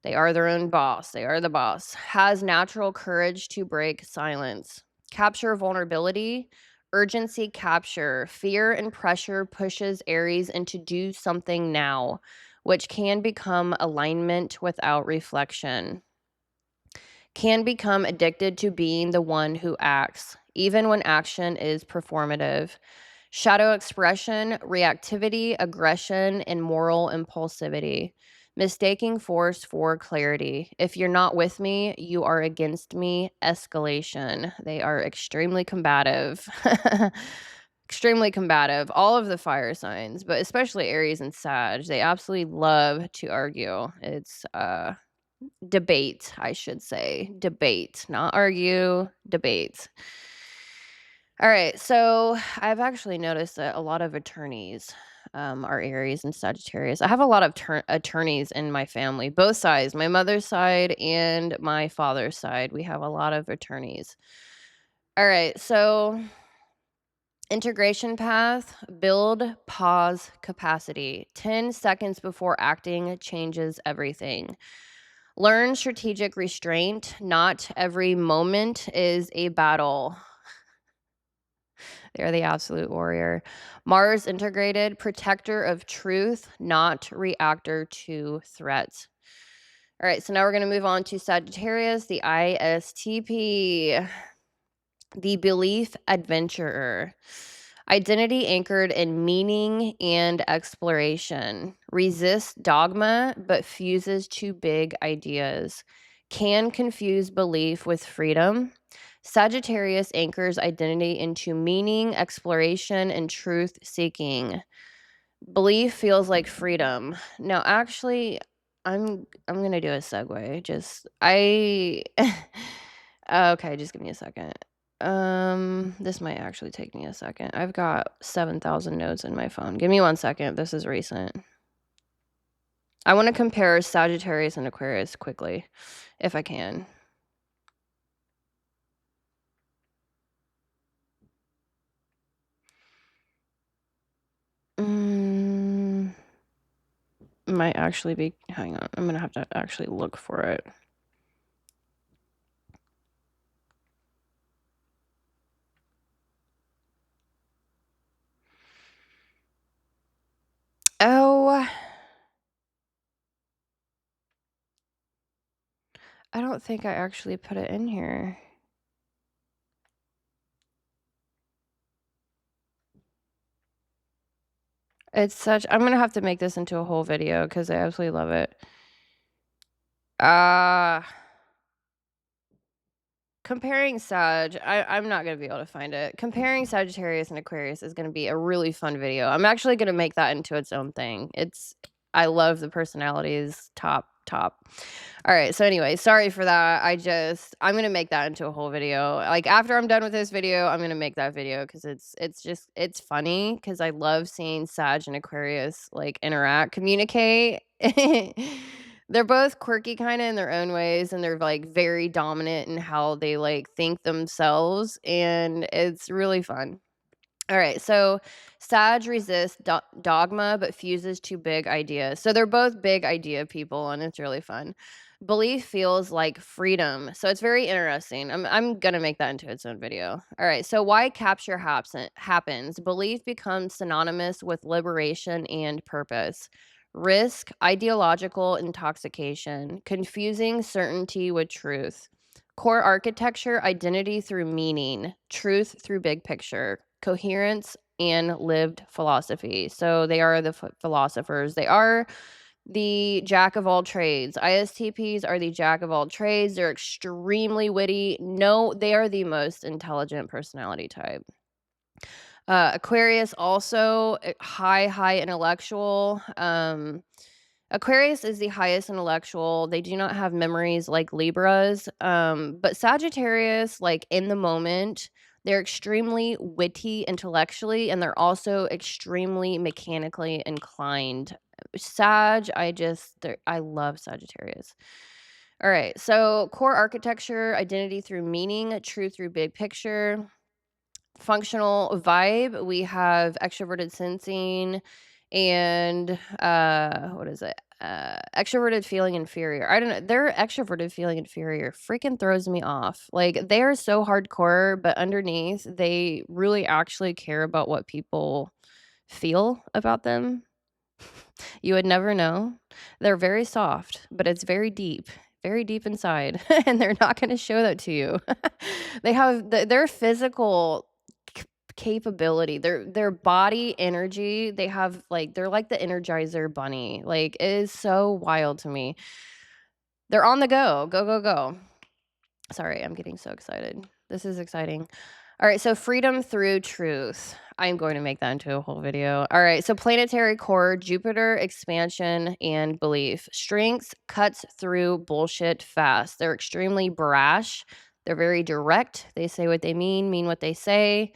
They are their own boss. They are the boss. Has natural courage to break silence. Capture vulnerability. Urgency capture. Fear and pressure pushes Aries into do something now, which can become alignment without reflection. Can become addicted to being the one who acts, even when action is performative. Shadow expression, reactivity, aggression, and moral impulsivity. Mistaking force for clarity. If you're not with me, you are against me. Escalation. They are extremely combative. Extremely combative. All of the fire signs, but especially Aries and Sag, they absolutely love to argue. It's debate, I should say. Debate, not argue, debate. All right, so I've actually noticed that a lot of attorneys are Aries and Sagittarius. I have a lot of attorneys in my family, both sides, my mother's side and my father's side. We have a lot of attorneys. All right, so integration path: build, pause, capacity. 10 seconds before acting changes everything. Learn strategic restraint. Not every moment is a battle. They're the absolute warrior. Mars integrated, protector of truth, not reactor to threats. All right, so now we're going to move on to Sagittarius, the ISTP, the belief adventurer. Identity anchored in meaning and exploration. Resists dogma, but fuses to big ideas. Can confuse belief with freedom. Sagittarius anchors identity into meaning, exploration, and truth seeking. Belief feels like freedom. Now, actually, I'm gonna do a segue. Okay, just give me a second. This might actually take me a second. I've got 7,000 notes in my phone. Give me 1 second. This is recent. I want to compare Sagittarius and Aquarius quickly, if I can. Might actually be, hang on, I'm going to have to actually look for it. Oh, I don't think I actually put it in here. It's such, I'm going to have to make this into a whole video because I absolutely love it. Comparing Sag, I'm not going to be able to find it. Comparing Sagittarius and Aquarius is going to be a really fun video. I'm actually going to make that into its own thing. I love the personalities. Top, top. All right. So anyway, sorry for that. I'm gonna make that into a whole video. Like after I'm done with this video, I'm gonna make that video because it's funny because I love seeing Sag and Aquarius like interact, communicate. They're both quirky kind of in their own ways, and they're like very dominant in how they like think themselves, and it's really fun. All right, so Sag resists dogma but fuses to big ideas. So they're both big idea people, and it's really fun. Belief feels like freedom. So it's very interesting. I'm gonna make that into its own video. All right, so why capture happens? Belief becomes synonymous with liberation and purpose. Risk, ideological intoxication, confusing certainty with truth. Core architecture, identity through meaning, truth through big picture, coherence, and lived philosophy. So they are the philosophers. They are the jack of all trades. ISTPs are the jack of all trades. They're extremely witty. No, they are the most intelligent personality type. Aquarius also high intellectual. Aquarius is the highest intellectual. They do not have memories like Libras. But Sagittarius, like in the moment, they're extremely witty intellectually, and they're also extremely mechanically inclined. I love Sagittarius. All right, so core architecture, identity through meaning, truth through big picture. Functional vibe, we have extroverted sensing and what is it? Extroverted feeling inferior. I don't know. Their extroverted feeling inferior freaking throws me off. Like they are so hardcore, but underneath they really actually care about what people feel about them. You would never know. They're very soft, but it's very deep inside, and they're not going to show that to you. They have their physical capability, their body energy. They have like they're like the Energizer Bunny. Like it is so wild to me. They're on the go, go go go. Sorry, I'm getting so excited. This is exciting. All right, so freedom through truth. I'm going to make that into a whole video. All right, so planetary core, Jupiter, expansion, and belief. Strengths cuts through bullshit fast. They're extremely brash. They're very direct. They say what they mean what they say.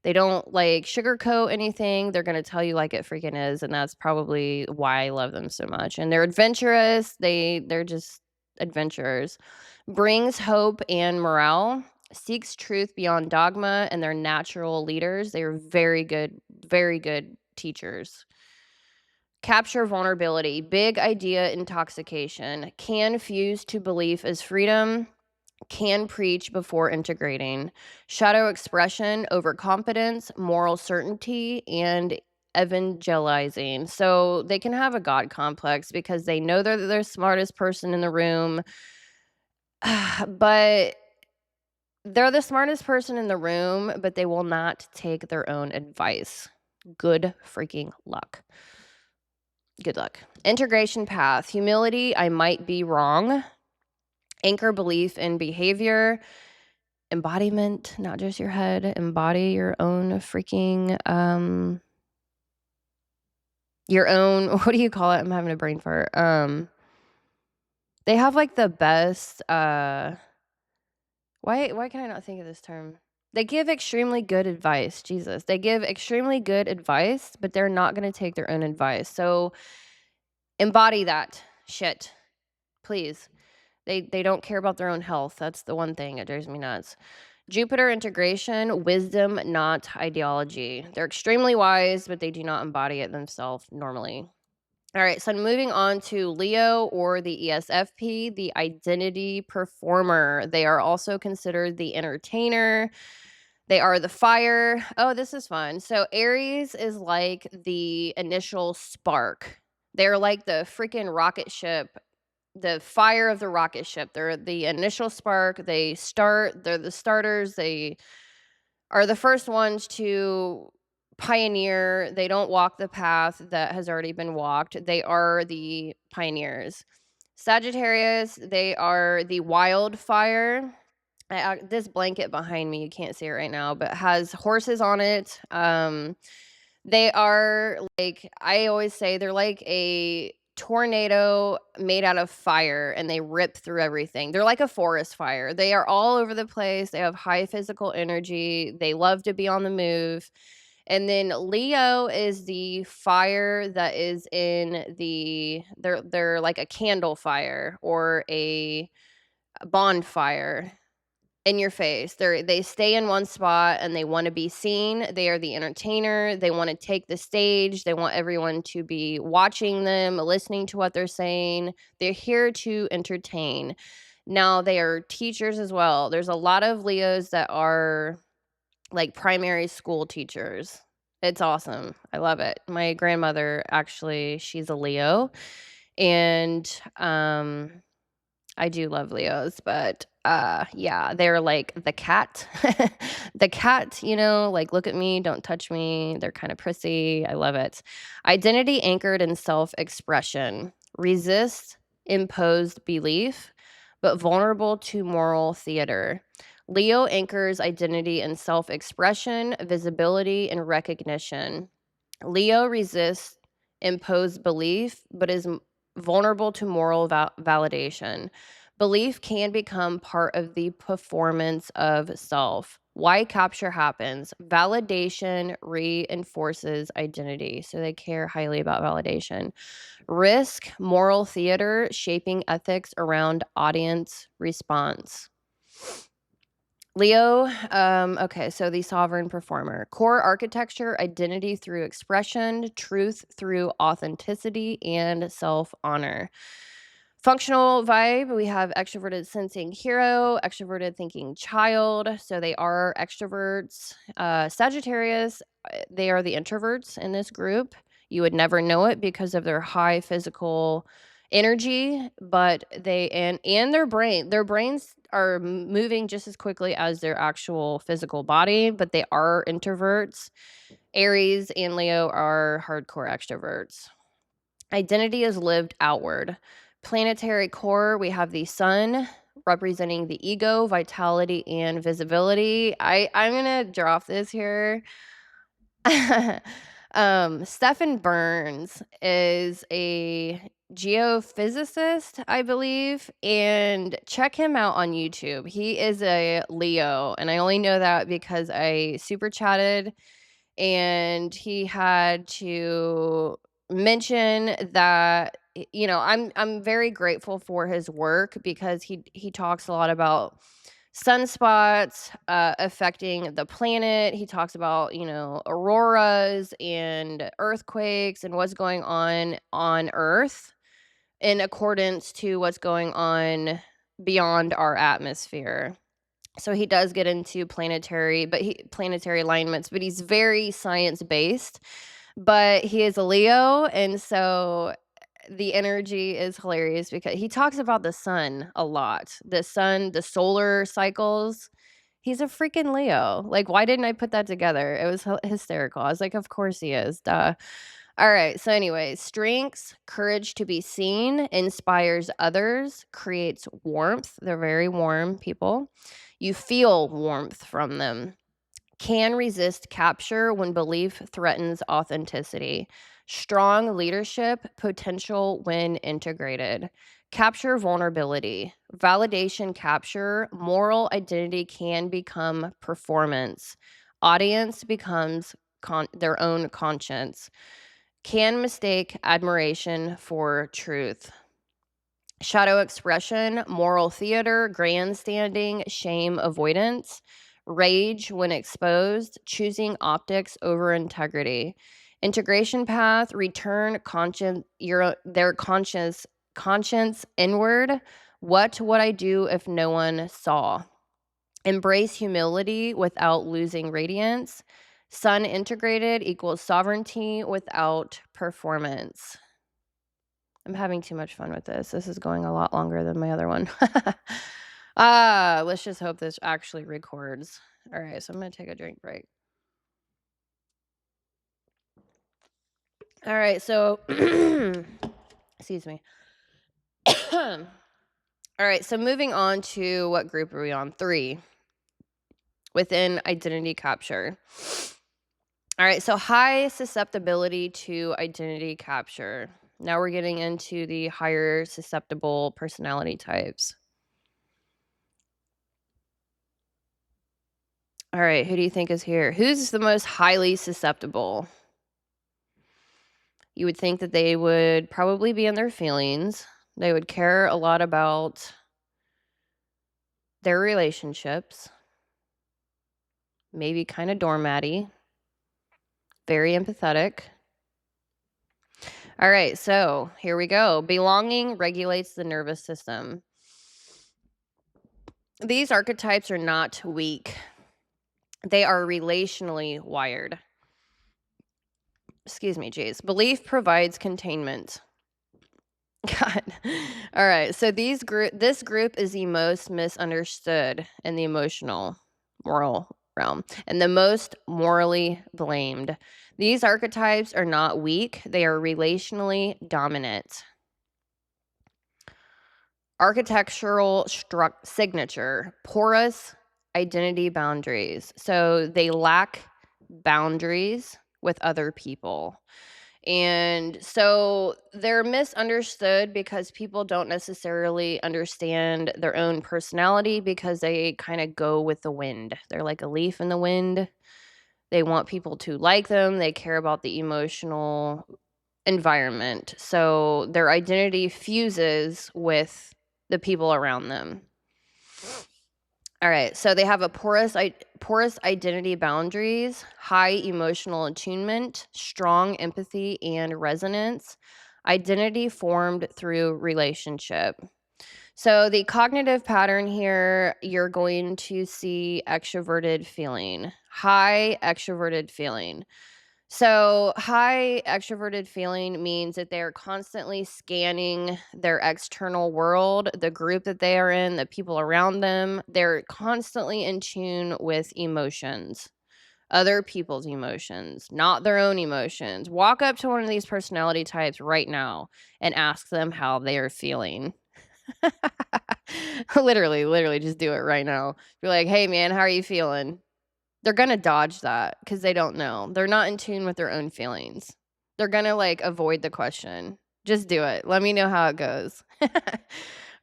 They don't like sugarcoat anything. They're going to tell you like it freaking is, and that's probably why I love them so much. And they're adventurous. They're just adventurers. Brings hope and morale, seeks truth beyond dogma, and they're natural leaders. They are very good teachers. Capture vulnerability, big idea intoxication, can fuse to belief as freedom, can preach before integrating. Shadow expression, overconfidence, moral certainty, and evangelizing. So they can have a God complex because they know they're the smartest person in the room, but they're the smartest person in the room, but they will not take their own advice. Good freaking luck. Good luck. Integration path. Humility, I might be wrong. Anchor belief in behavior. Embodiment, not just your head. Embody your own freaking, your own, what do you call it? I'm having a brain fart. They have like the best, why can I not think of this term? They give extremely good advice. Jesus. They give extremely good advice, but they're not going to take their own advice. So embody that shit, please. They don't care about their own health. That's the one thing that drives me nuts. Jupiter integration, wisdom, not ideology. They're extremely wise, but they do not embody it themselves normally. All right, so moving on to Leo or the ESFP, the identity performer. They are also considered the entertainer. They are the fire. Oh, this is fun. So Aries is like the initial spark. They're like the freaking rocket ship, the fire of the rocket ship. They're the initial spark. They're the starters. They are the first ones to pioneer. They don't walk the path that has already been walked. They are the pioneers. Sagittarius, they are the wildfire. This blanket behind me, you can't see it right now, but has horses on it. They are like, I always say they're like a tornado made out of fire, and they rip through everything. They're like a forest fire. They are all over the place. They have high physical energy. They love to be on the move. And then Leo is the fire that is in they're like a candle fire or a bonfire in your face. They stay in one spot and they want to be seen. They are the entertainer. They want to take the stage. They want everyone to be watching them, listening to what they're saying. They're here to entertain. Now, they are teachers as well. There's a lot of Leos that are like primary school teachers. It's awesome. I love it. My grandmother actually, she's a Leo, and I do love Leos, but yeah, they're like the cat. The cat, like look at me, don't touch me. They're kind of prissy. I love it. Identity anchored in self-expression. Resist imposed belief, but vulnerable to moral theater. Leo anchors identity in self-expression, visibility, and recognition. Leo resists imposed belief, but is vulnerable to moral validation. Belief can become part of the performance of self. Why capture happens? Validation reinforces identity. So they care highly about validation. Risk, moral theater, shaping ethics around audience response. Leo, okay, so the sovereign performer. Core architecture, identity through expression, truth through authenticity, and self honor. Functional vibe, we have extroverted sensing hero, extroverted thinking child. So they are extroverts. Sagittarius, they are the introverts in this group. You would never know it because of their high physical energy, but and their brains are moving just as quickly as their actual physical body, but they are introverts. Aries and Leo are hardcore extroverts. Identity is lived outward. Planetary core, we have the sun representing the ego, vitality, and visibility. I'm gonna drop this here. Stephen Burns is a geophysicist, I believe, and check him out on YouTube. He is a Leo, and I only know that because I super chatted and he had to mention that I'm very grateful for his work because he talks a lot about sunspots affecting the planet. He talks about auroras and earthquakes and what's going on Earth in accordance to what's going on beyond our atmosphere. So he does get into planetary alignments, but he's very science based. But he is a Leo, and so the energy is hilarious because he talks about the sun a lot. The sun, the solar cycles. He's a freaking Leo. Like, why didn't I put that together? It was hysterical. I was like, of course he is. Duh. All right. So, anyways, strengths, courage to be seen, inspires others, creates warmth. They're very warm people. You feel warmth from them. Can resist capture when belief threatens authenticity. Strong leadership potential when integrated. Capture vulnerability. Validation capture. Moral identity can become performance. Audience becomes their own conscience. Can mistake admiration for truth. Shadow expression, moral theater, grandstanding, shame avoidance, rage when exposed, choosing optics over integrity. Integration path, return their conscience inward. What would I do if no one saw? Embrace humility without losing radiance. Sun integrated equals sovereignty without performance. I'm having too much fun with this. This is going a lot longer than my other one. Let's just hope this actually records. All right, so I'm going to take a drink break. All right, so excuse me. All right, so moving on to what group are we on? 3 within identity capture. All right, so high susceptibility to identity capture. Now we're getting into the higher susceptible personality types. All right, who do you think is here? Who's the most highly susceptible? You would think that they would probably be in their feelings. They would care a lot about their relationships. Maybe kind of doormatty. Very empathetic. All right, so here we go. Belonging regulates the nervous system. These archetypes are not weak. They are relationally wired. Excuse me, Jace. Belief provides containment. God. All right. So this group is the most misunderstood in the emotional moral realm and the most morally blamed. These archetypes are not weak. They are relationally dominant. Architectural signature, porous identity boundaries. So they lack boundaries with other people. And so they're misunderstood because people don't necessarily understand their own personality because they kind of go with the wind. They're like a leaf in the wind. They want people to like them. They care about the emotional environment. So their identity fuses with the people around them. All right, so they have a porous identity boundaries, high emotional attunement, strong empathy and resonance, identity formed through relationship. So the cognitive pattern here, you're going to see extroverted feeling, high extroverted feeling. So, high extroverted feeling means that they're constantly scanning their external world, the group that they are in, the people around them. They're constantly in tune with emotions, other people's emotions, not their own emotions. Walk up to one of these personality types right now and ask them how they are feeling. Literally, just do it right now. Be like, hey, man, how are you feeling? They're gonna dodge that because they don't know. They're not in tune with their own feelings. They're gonna, like, avoid the question. Just do it. Let me know how it goes.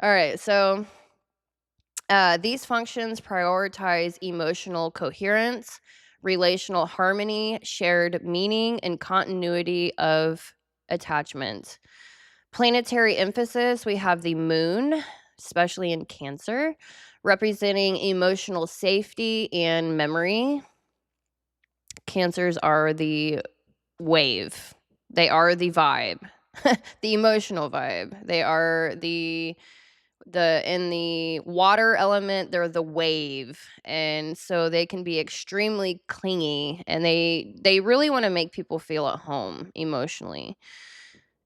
Alright, so, these functions prioritize emotional coherence, relational harmony, shared meaning, and continuity of attachment. Planetary emphasis, we have the moon, especially in Cancer, representing emotional safety and memory. Cancers are the wave. They are the vibe. The emotional vibe. They are the in the water element, they're the wave. And so they can be extremely clingy and they really want to make people feel at home emotionally.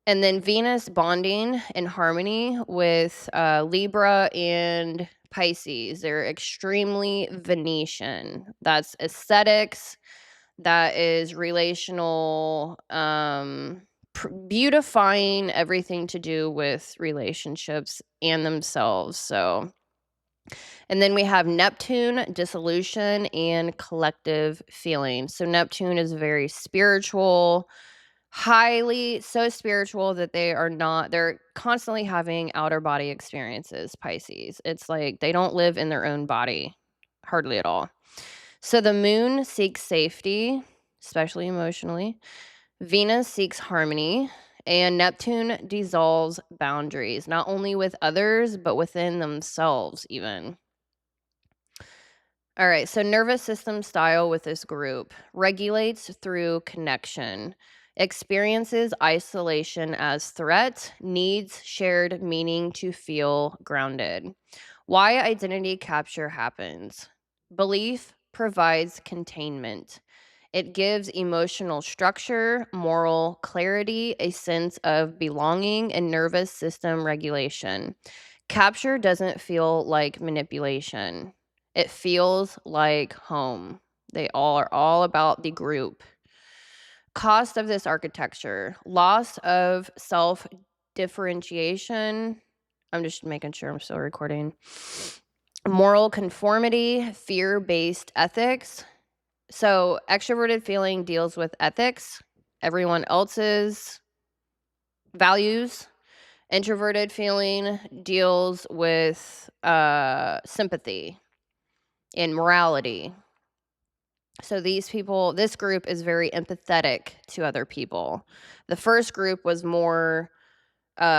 And then Venus bonding in harmony with Libra and Pisces. They're extremely Venetian. That's aesthetics, that is relational, beautifying everything to do with relationships and themselves. So, and then we have Neptune, dissolution, and collective feeling. So Neptune is very spiritual, highly so spiritual that they're constantly having outer body experiences, Pisces. It's like they don't live in their own body hardly at all. So the moon seeks safety, especially emotionally. Venus seeks harmony, and Neptune dissolves boundaries, not only with others, but within themselves, even. All right, so nervous system style with this group regulates through connection, experiences isolation as threat, needs shared meaning to feel grounded. Why identity capture happens. Belief provides containment. It gives emotional structure, moral clarity, a sense of belonging, and nervous system regulation. Capture doesn't feel like manipulation. It feels like home. They all are all about the group. Cost of this architecture, loss of self differentiation. I'm just making sure I'm still recording. Moral conformity, fear based ethics. So, extroverted feeling deals with ethics, everyone else's Values. Introverted feeling deals with sympathy and morality. So this group is very empathetic to other people. The first group was more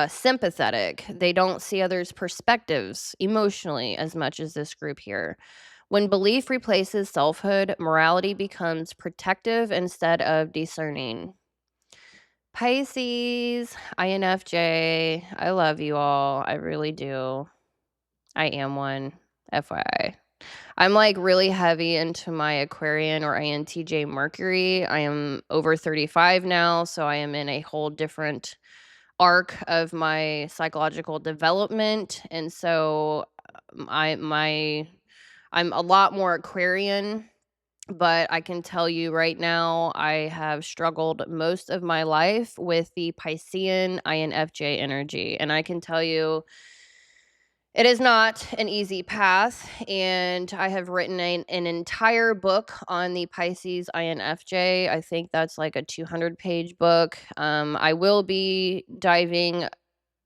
sympathetic. They don't see others' perspectives emotionally as much as this group here. When belief replaces selfhood, morality becomes protective instead of discerning. Pisces, INFJ, I love you all. I really do. I am one, FYI. I'm like really heavy into my Aquarian or INTJ Mercury. I am over 35 now, so I am in a whole different arc of my psychological development, and so I'm a lot more Aquarian, but I can tell you right now I have struggled most of my life with the Piscean INFJ energy, and I can tell you it is not an easy path, and I have written an entire book on the Pisces INFJ. I think that's like a 200-page book. I will be diving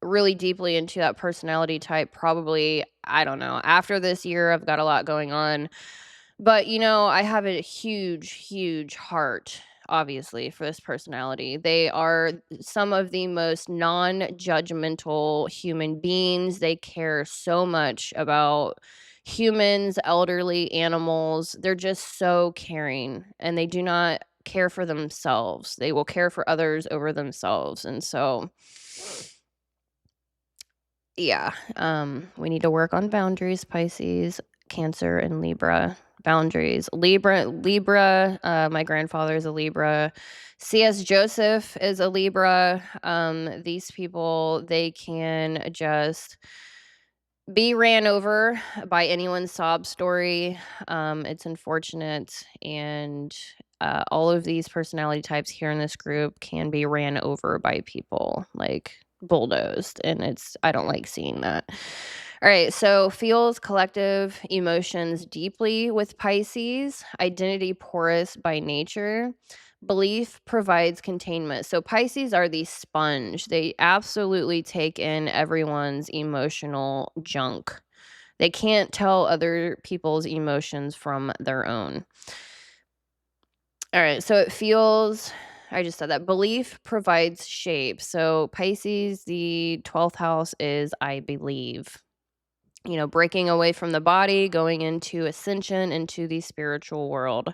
really deeply into that personality type probably, I don't know, after this year. I've got a lot going on. But, I have a huge, huge heart, obviously, for this personality. They are some of the most non judgmental human beings. They care so much about humans, elderly, animals. They're just so caring, and they do not care for themselves. They will care for others over themselves. And so, yeah, we need to work on boundaries, Pisces, Cancer, and Libra. Boundaries. Libra, my grandfather is a Libra. C.S. Joseph is a Libra. These people, they can just be ran over by anyone's sob story. It's unfortunate, and all of these personality types here in this group can be ran over by people, like bulldozed, and I don't like seeing that. All right, so feels collective emotions deeply with Pisces, identity porous by nature. Belief provides containment. So Pisces are the sponge. They absolutely take in everyone's emotional junk. They can't tell other people's emotions from their own. All right, so I just said that belief provides shape. So Pisces, the 12th house is I believe. Breaking away from the body, going into ascension into the spiritual world.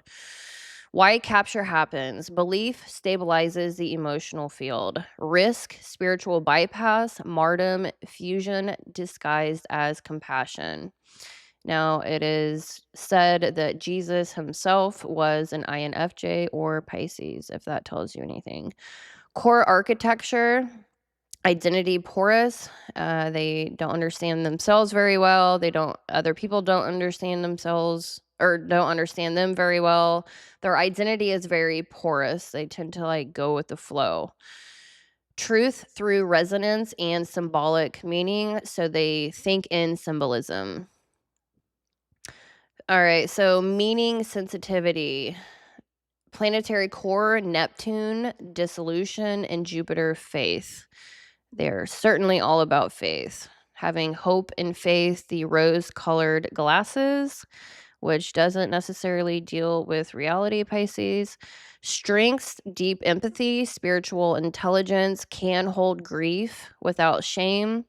Why capture happens. Belief stabilizes the emotional field. Risk, spiritual bypass, martyrdom, fusion disguised as compassion. Now, it is said that Jesus himself was an INFJ or Pisces, if that tells you anything. Core architecture. Identity porous. They don't understand themselves very well. Other people don't understand themselves or don't understand them very well. Their identity is very porous. They tend to like go with the flow. Truth through resonance and symbolic meaning. So they think in symbolism. All right. So meaning sensitivity. Planetary core, Neptune, dissolution, and Jupiter, faith. They're certainly all about faith. Having hope and faith, the rose colored glasses, which doesn't necessarily deal with reality, Pisces. Strengths, deep empathy, spiritual intelligence, can hold grief without shame,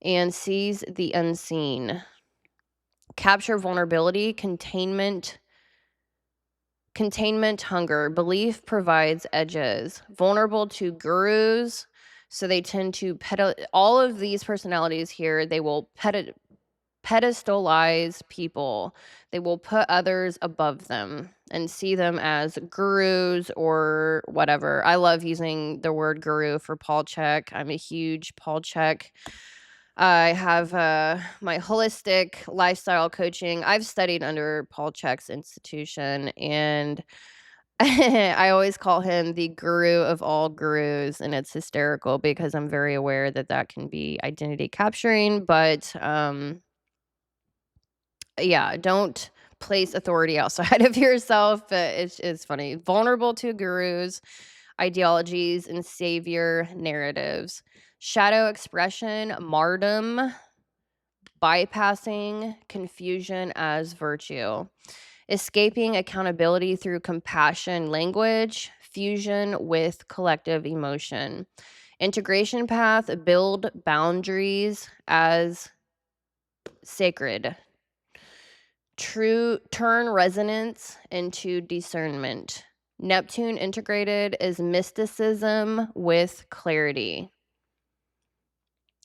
and sees the unseen. Capture vulnerability, containment, hunger. Belief provides edges. Vulnerable to gurus. So they tend to all of these personalities here, they will pedestalize people. They will put others above them and see them as gurus or whatever. I love using the word guru for Paul Chek. I'm a huge Paul Chek. I have my holistic lifestyle coaching. I've studied under Paul Chek's institution, and I always call him the guru of all gurus, and it's hysterical because I'm very aware that that can be identity capturing, but yeah, don't place authority outside of yourself. It's funny. Vulnerable to gurus. ideologies, and savior narratives. Shadow expression, martyrdom, bypassing confusion as virtue. Escaping accountability through compassion language, fusion with collective emotion. Integration path, build boundaries as sacred. Turn resonance into discernment. Neptune integrated is mysticism with clarity.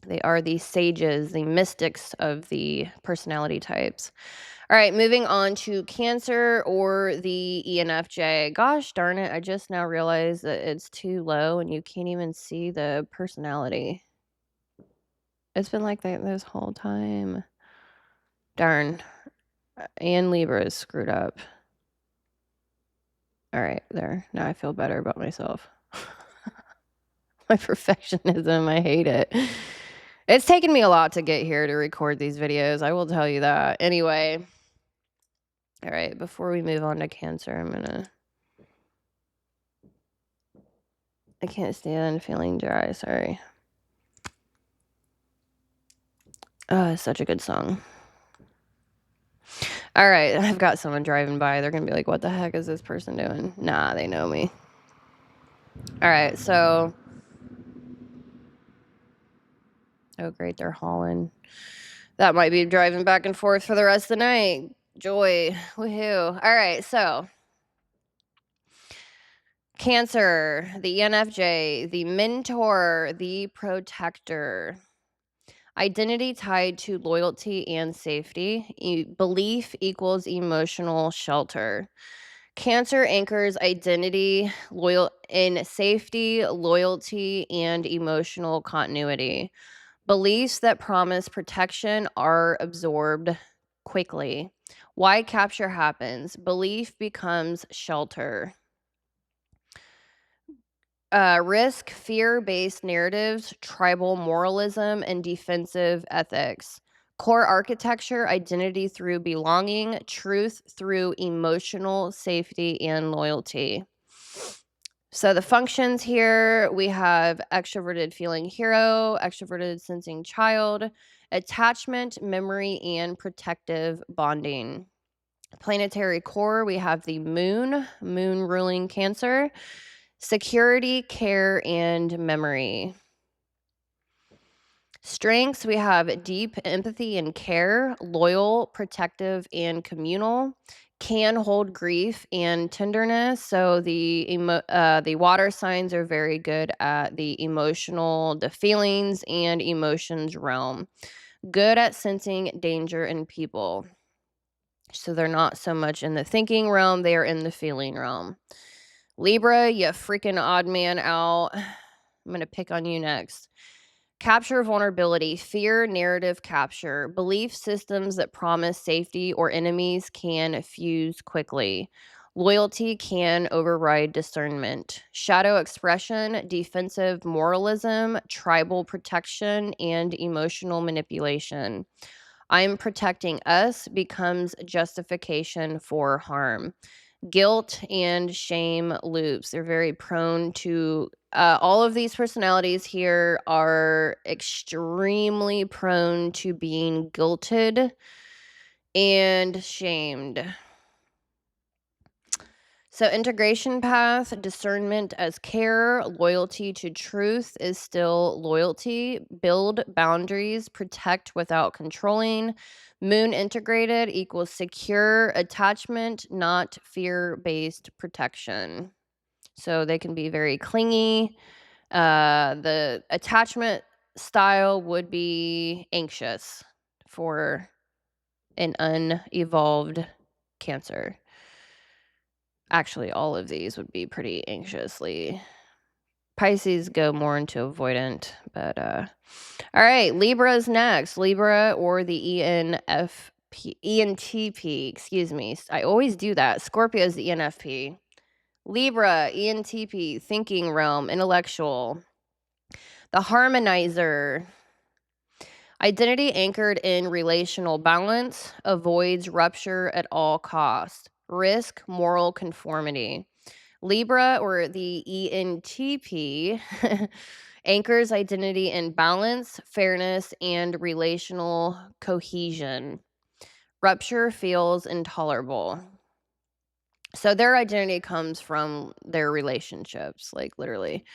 They are the sages, the mystics of the personality types. All right, moving on to Cancer or the ENFJ. Gosh darn it, I just now realized that it's too low and you can't even see the personality. It's been like that this whole time. Darn. And Libra is screwed up. All right, there. Now I feel better about myself. My perfectionism, I hate it. It's taken me a lot to get here to record these videos. I will tell you that. Anyway. All right, before we move on to Cancer, I can't stand feeling dry, sorry. Oh, it's such a good song. All right, I've got someone driving by. They're going to be like, what the heck is this person doing? Nah, they know me. All right, so... Oh, great, they're hauling. That might be driving back and forth for the rest of the night. Joy. Woohoo. All right, so... Cancer, the ENFJ, the mentor, the protector. Identity tied to loyalty and safety. Belief equals emotional shelter. Cancer anchors identity in safety, loyalty, and emotional continuity. Beliefs that promise protection are absorbed quickly. Why capture happens? Belief becomes shelter. Risk, fear-based narratives, tribal moralism, and defensive ethics. Core architecture, identity through belonging, truth through emotional safety and loyalty. So the functions here, we have extroverted feeling hero, extroverted sensing child, attachment, memory, and protective bonding. Planetary core, we have the moon ruling Cancer. Security, care, and memory. Strengths, we have deep empathy and care, loyal, protective, and communal. Can hold grief and tenderness. So the water signs are very good at the feelings and emotions realm. Good at sensing danger in people. So they're not so much in the thinking realm, they are in the feeling realm. Libra, you freaking odd man out. I'm going to pick on you next. Capture vulnerability, fear, narrative capture. Belief systems that promise safety or enemies can fuse quickly. Loyalty can override discernment. Shadow expression, defensive moralism, tribal protection, and emotional manipulation. I'm protecting us becomes justification for harm. Guilt and shame loops. They're very prone to all of these personalities here are extremely prone to being guilted and shamed. So integration path, discernment as care, loyalty to truth is still loyalty, build boundaries, protect without controlling. Moon integrated equals secure attachment, not fear-based protection. So they can be very clingy. The attachment style would be anxious for an unevolved Cancer. Actually, all of these would be pretty anxiously. Pisces go more into avoidant, but all right, Libra's next. Libra or the ENTP, excuse me. I always do that. Scorpio is the ENFP. Libra, ENTP, thinking realm, intellectual. The harmonizer. Identity anchored in relational balance, avoids rupture at all costs. Risk, moral conformity. Libra, or the ENTP, anchors identity in balance, fairness, and relational cohesion. Rupture feels intolerable. So their identity comes from their relationships, like literally.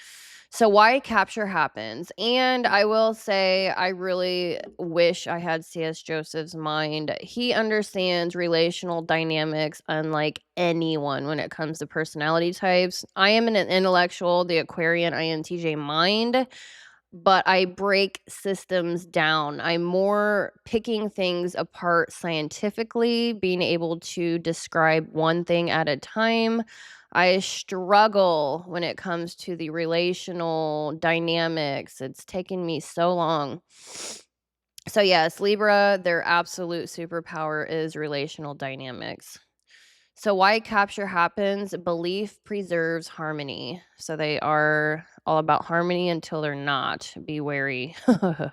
So why capture happens. And I will say, I really wish I had C.S. Joseph's mind. He understands relational dynamics unlike anyone when it comes to personality types. I am an intellectual, the Aquarian INTJ mind, but I break systems down. I'm more picking things apart scientifically, being able to describe one thing at a time. I struggle when it comes to the relational dynamics. It's taken me so long. So, yes, Libra, their absolute superpower is relational dynamics. So why capture happens? Belief preserves harmony. So they are all about harmony until they're not. Be wary. All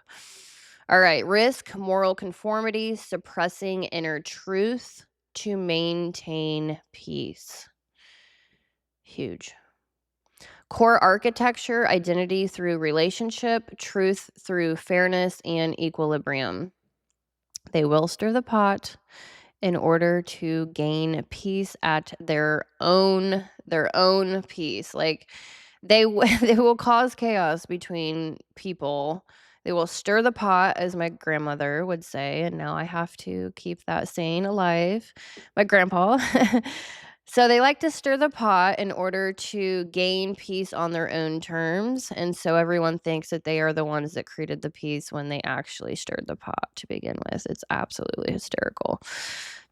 right. Risk moral conformity, suppressing inner truth to maintain peace. Huge. Core architecture, identity through relationship, truth through fairness and equilibrium. They will stir the pot in order to gain peace at their own peace. Like they they will cause chaos between people. They will stir the pot, as my grandmother would say, and now I have to keep that saying alive. My grandpa. So they like to stir the pot in order to gain peace on their own terms, and so everyone thinks that they are the ones that created the peace when they actually stirred the pot to begin with. It's absolutely hysterical.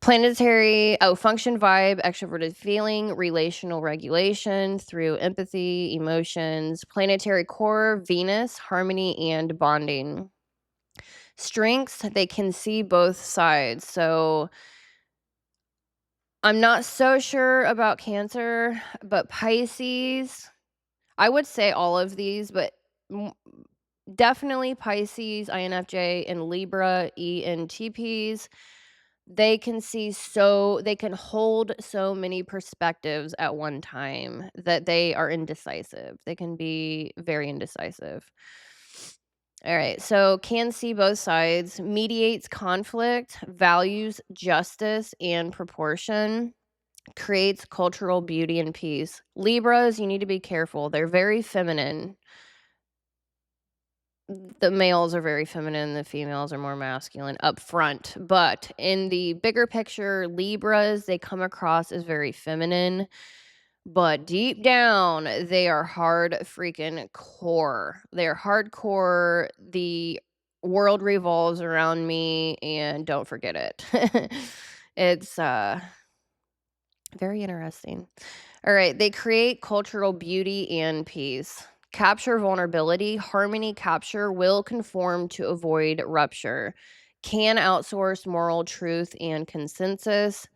Planetary, function vibe, extroverted feeling, relational regulation through empathy, emotions. Planetary core, Venus, harmony and bonding. Strengths, they can see both sides. So I'm not so sure about Cancer, but Pisces, I would say all of these, but definitely Pisces, INFJ, and Libra, ENTPs. They can hold so many perspectives at one time that they are indecisive. They can be very indecisive. All right, so can see both sides, mediates conflict, values justice and proportion, creates cultural beauty and peace. Libras, you need to be careful. They're very feminine. The males are very feminine, the females are more masculine up front. But in the bigger picture, Libras, they come across as very feminine, but deep down, they are hard freaking core. They're hardcore. The world revolves around me, and don't forget it. It's very interesting. All right, they create cultural beauty and peace. Capture vulnerability, harmony capture will conform to avoid rupture. Can outsource moral truth and consensus.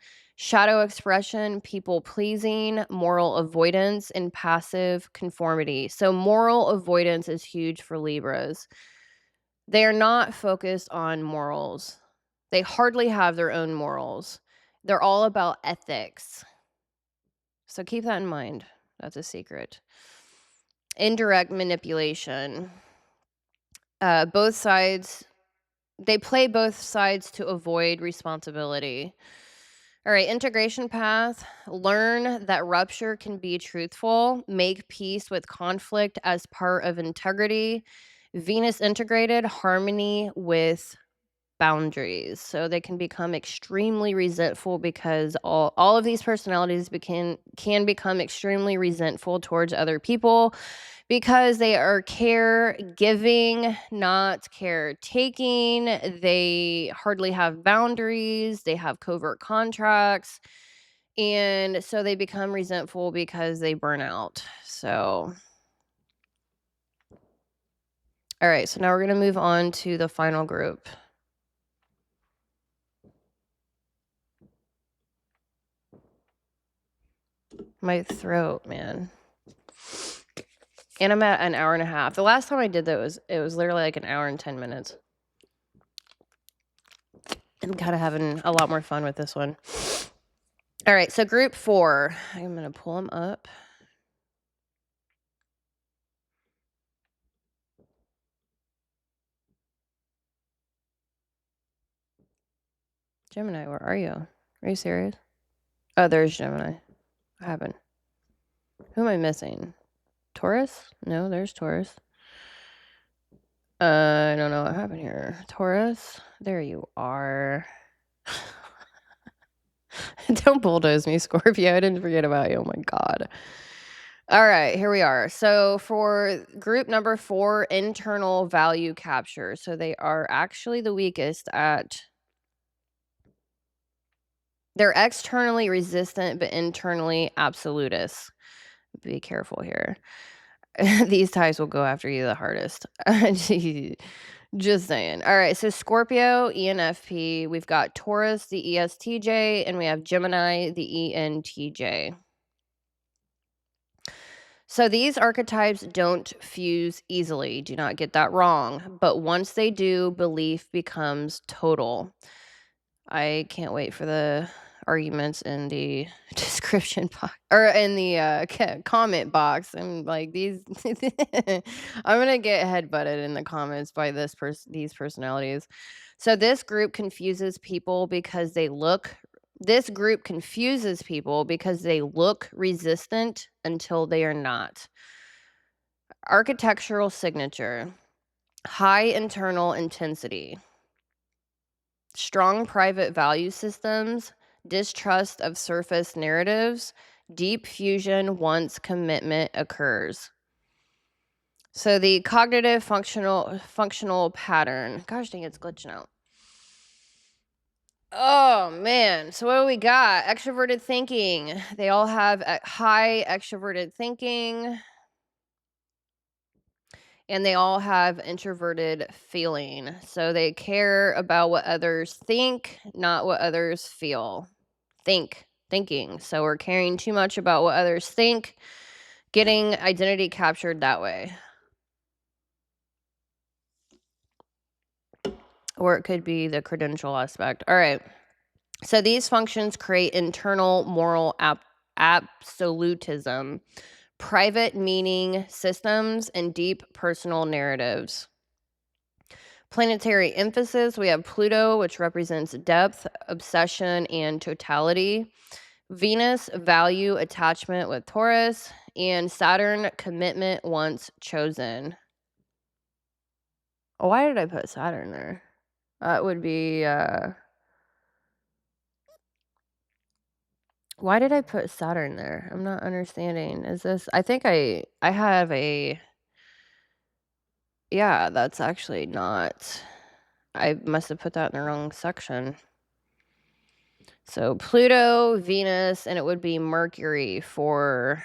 Shadow expression, people pleasing, moral avoidance, and passive conformity. So, moral avoidance is huge for Libras. They are not focused on morals, they hardly have their own morals. They're all about ethics. So keep that in mind. That's a secret. Indirect manipulation. Both sides, they play both sides to avoid responsibility. All right, integration path. Learn that rupture can be truthful. Make peace with conflict as part of integrity. Venus integrated, harmony with boundaries. So they can become extremely resentful because all of these personalities can become extremely resentful towards other people because they are caregiving, not caretaking. They hardly have boundaries. They have covert contracts. And so they become resentful because they burn out. So, all right. So now we're going to move on to the final group. My throat, man. And I'm at an hour and a half. The last time I did that it was literally like an hour and 10 minutes. I'm kind of having a lot more fun with this one. All right, so group 4. I'm going to pull them up. Gemini, where are you? Are you serious? Oh, there's Gemini. What happened? Who am I missing? Taurus? No, there's Taurus. I don't know what happened here. Taurus? There you are. Don't bulldoze me, Scorpio. I didn't forget about you. Oh my God. All right, here we are. So for group number 4, internal value capture. So they are actually the weakest at... They're externally resistant, but internally absolutist. Be careful here. These types will go after you the hardest. Just saying. All right, so Scorpio, ENFP. We've got Taurus, the ESTJ, and we have Gemini, the ENTJ. So these archetypes don't fuse easily. Do not get that wrong. But once they do, belief becomes total. I can't wait for the arguments in the description box or in the comment box. I'm like, these I'm gonna get headbutted in the comments by these personalities. So this group confuses people because they look resistant until they are not. Architectural signature: high internal intensity, strong private value systems, distrust of surface narratives, deep fusion once commitment occurs. So the cognitive functional pattern. Gosh dang, it's glitching out. Oh man. So what do we got? Extroverted thinking. They all have high extroverted thinking. And they all have introverted feeling. So they care about what others think, not what others feel. Thinking. So we're caring too much about what others think, getting identity captured that way. Or it could be the credential aspect. All right. So these functions create internal moral absolutism, private meaning systems, and deep personal narratives. Planetary emphasis, we have Pluto, which represents depth, obsession, and totality. Venus, value, attachment with Taurus. And Saturn, commitment once chosen. Oh, why did I put Saturn there? That would be... Why did I put Saturn there? I'm not understanding. Is this... I think I have a... Yeah, that's actually not... I must have put that in the wrong section. So Pluto, Venus, and it would be Mercury for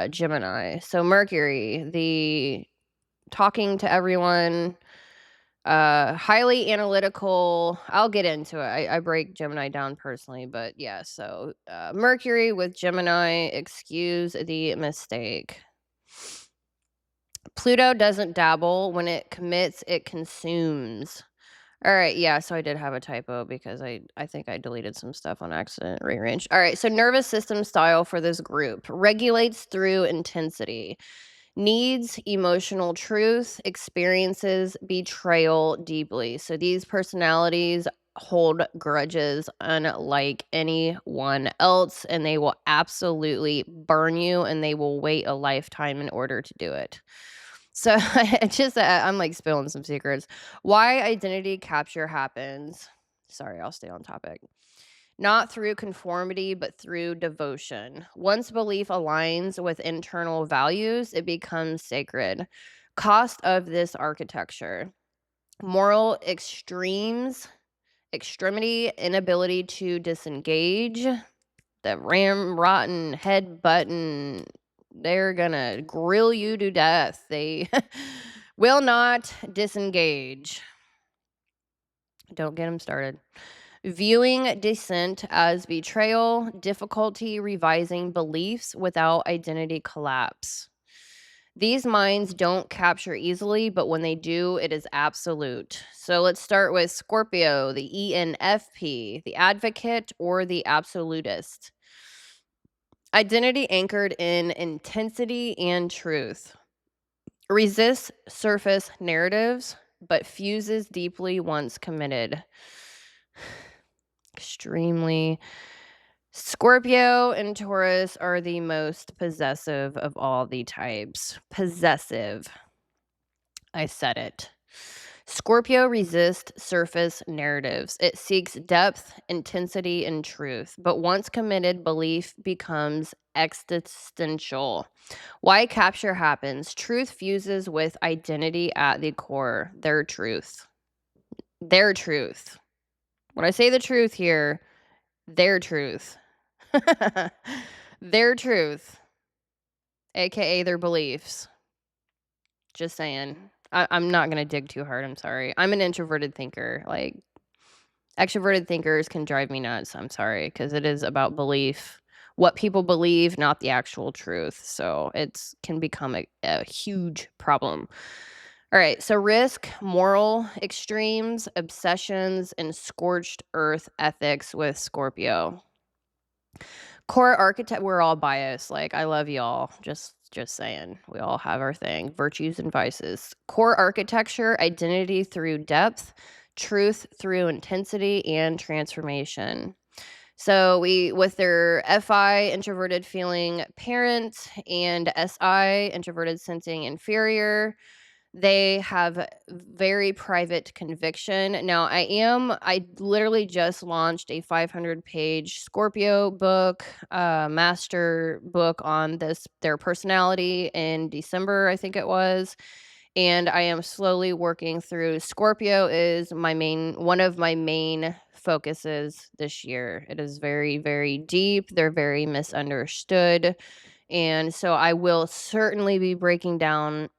Gemini. So Mercury, the talking to everyone, highly analytical. I'll get into it. I break Gemini down personally, but yeah. So Mercury with Gemini, excuse the mistake. Pluto doesn't dabble. When it commits, it consumes. All right, yeah, so I did have a typo because I think I deleted some stuff on accident, rearranged. All right, so nervous system style for this group: regulates through intensity, needs emotional truth, experiences betrayal deeply. So these personalities hold grudges unlike anyone else, and they will absolutely burn you, and they will wait a lifetime in order to do it. So I'm like spilling some secrets. Why identity capture happens. Sorry, I'll stay on topic. Not through conformity, but through devotion. Once belief aligns with internal values, it becomes sacred. Cost of this architecture: moral extremity, inability to disengage, the rotten head button. They're gonna grill you to death. They will not disengage. Don't get them started. Viewing dissent as betrayal, difficulty revising beliefs without identity collapse. These minds don't capture easily, but when they do, it is absolute. So let's start with Scorpio, the ENFP, the advocate or the absolutist. Identity anchored in intensity and truth. Resists surface narratives, but fuses deeply once committed. Extremely. Scorpio and Taurus are the most possessive of all the types. Possessive. I said it. Scorpio resists surface narratives. It seeks depth, intensity, and truth. But once committed, belief becomes existential. Why capture happens? Truth fuses with identity at the core. Their truth. Their truth. When I say the truth here, their truth. Their truth, aka their beliefs. Just saying. I'm not gonna dig too hard. I'm sorry. I'm an introverted thinker. Like, extroverted thinkers can drive me nuts. I'm sorry, because it is about belief, what people believe, not the actual truth. So it's can become a huge problem. All right. So risk, moral extremes, obsessions, and scorched earth ethics with Scorpio. Core architect, we're all biased. Like, I love y'all. Just saying. We all have our thing. Virtues and vices. Core architecture, identity through depth, truth through intensity, and transformation. So we with their FI introverted feeling parent and SI introverted sensing inferior, they have very private conviction. Now, I literally just launched a 500-page Scorpio book, master book on their personality in December, I think it was. And I am slowly working through. Scorpio is one of my main focuses this year. It is very, very deep. They're very misunderstood. And so I will certainly be breaking down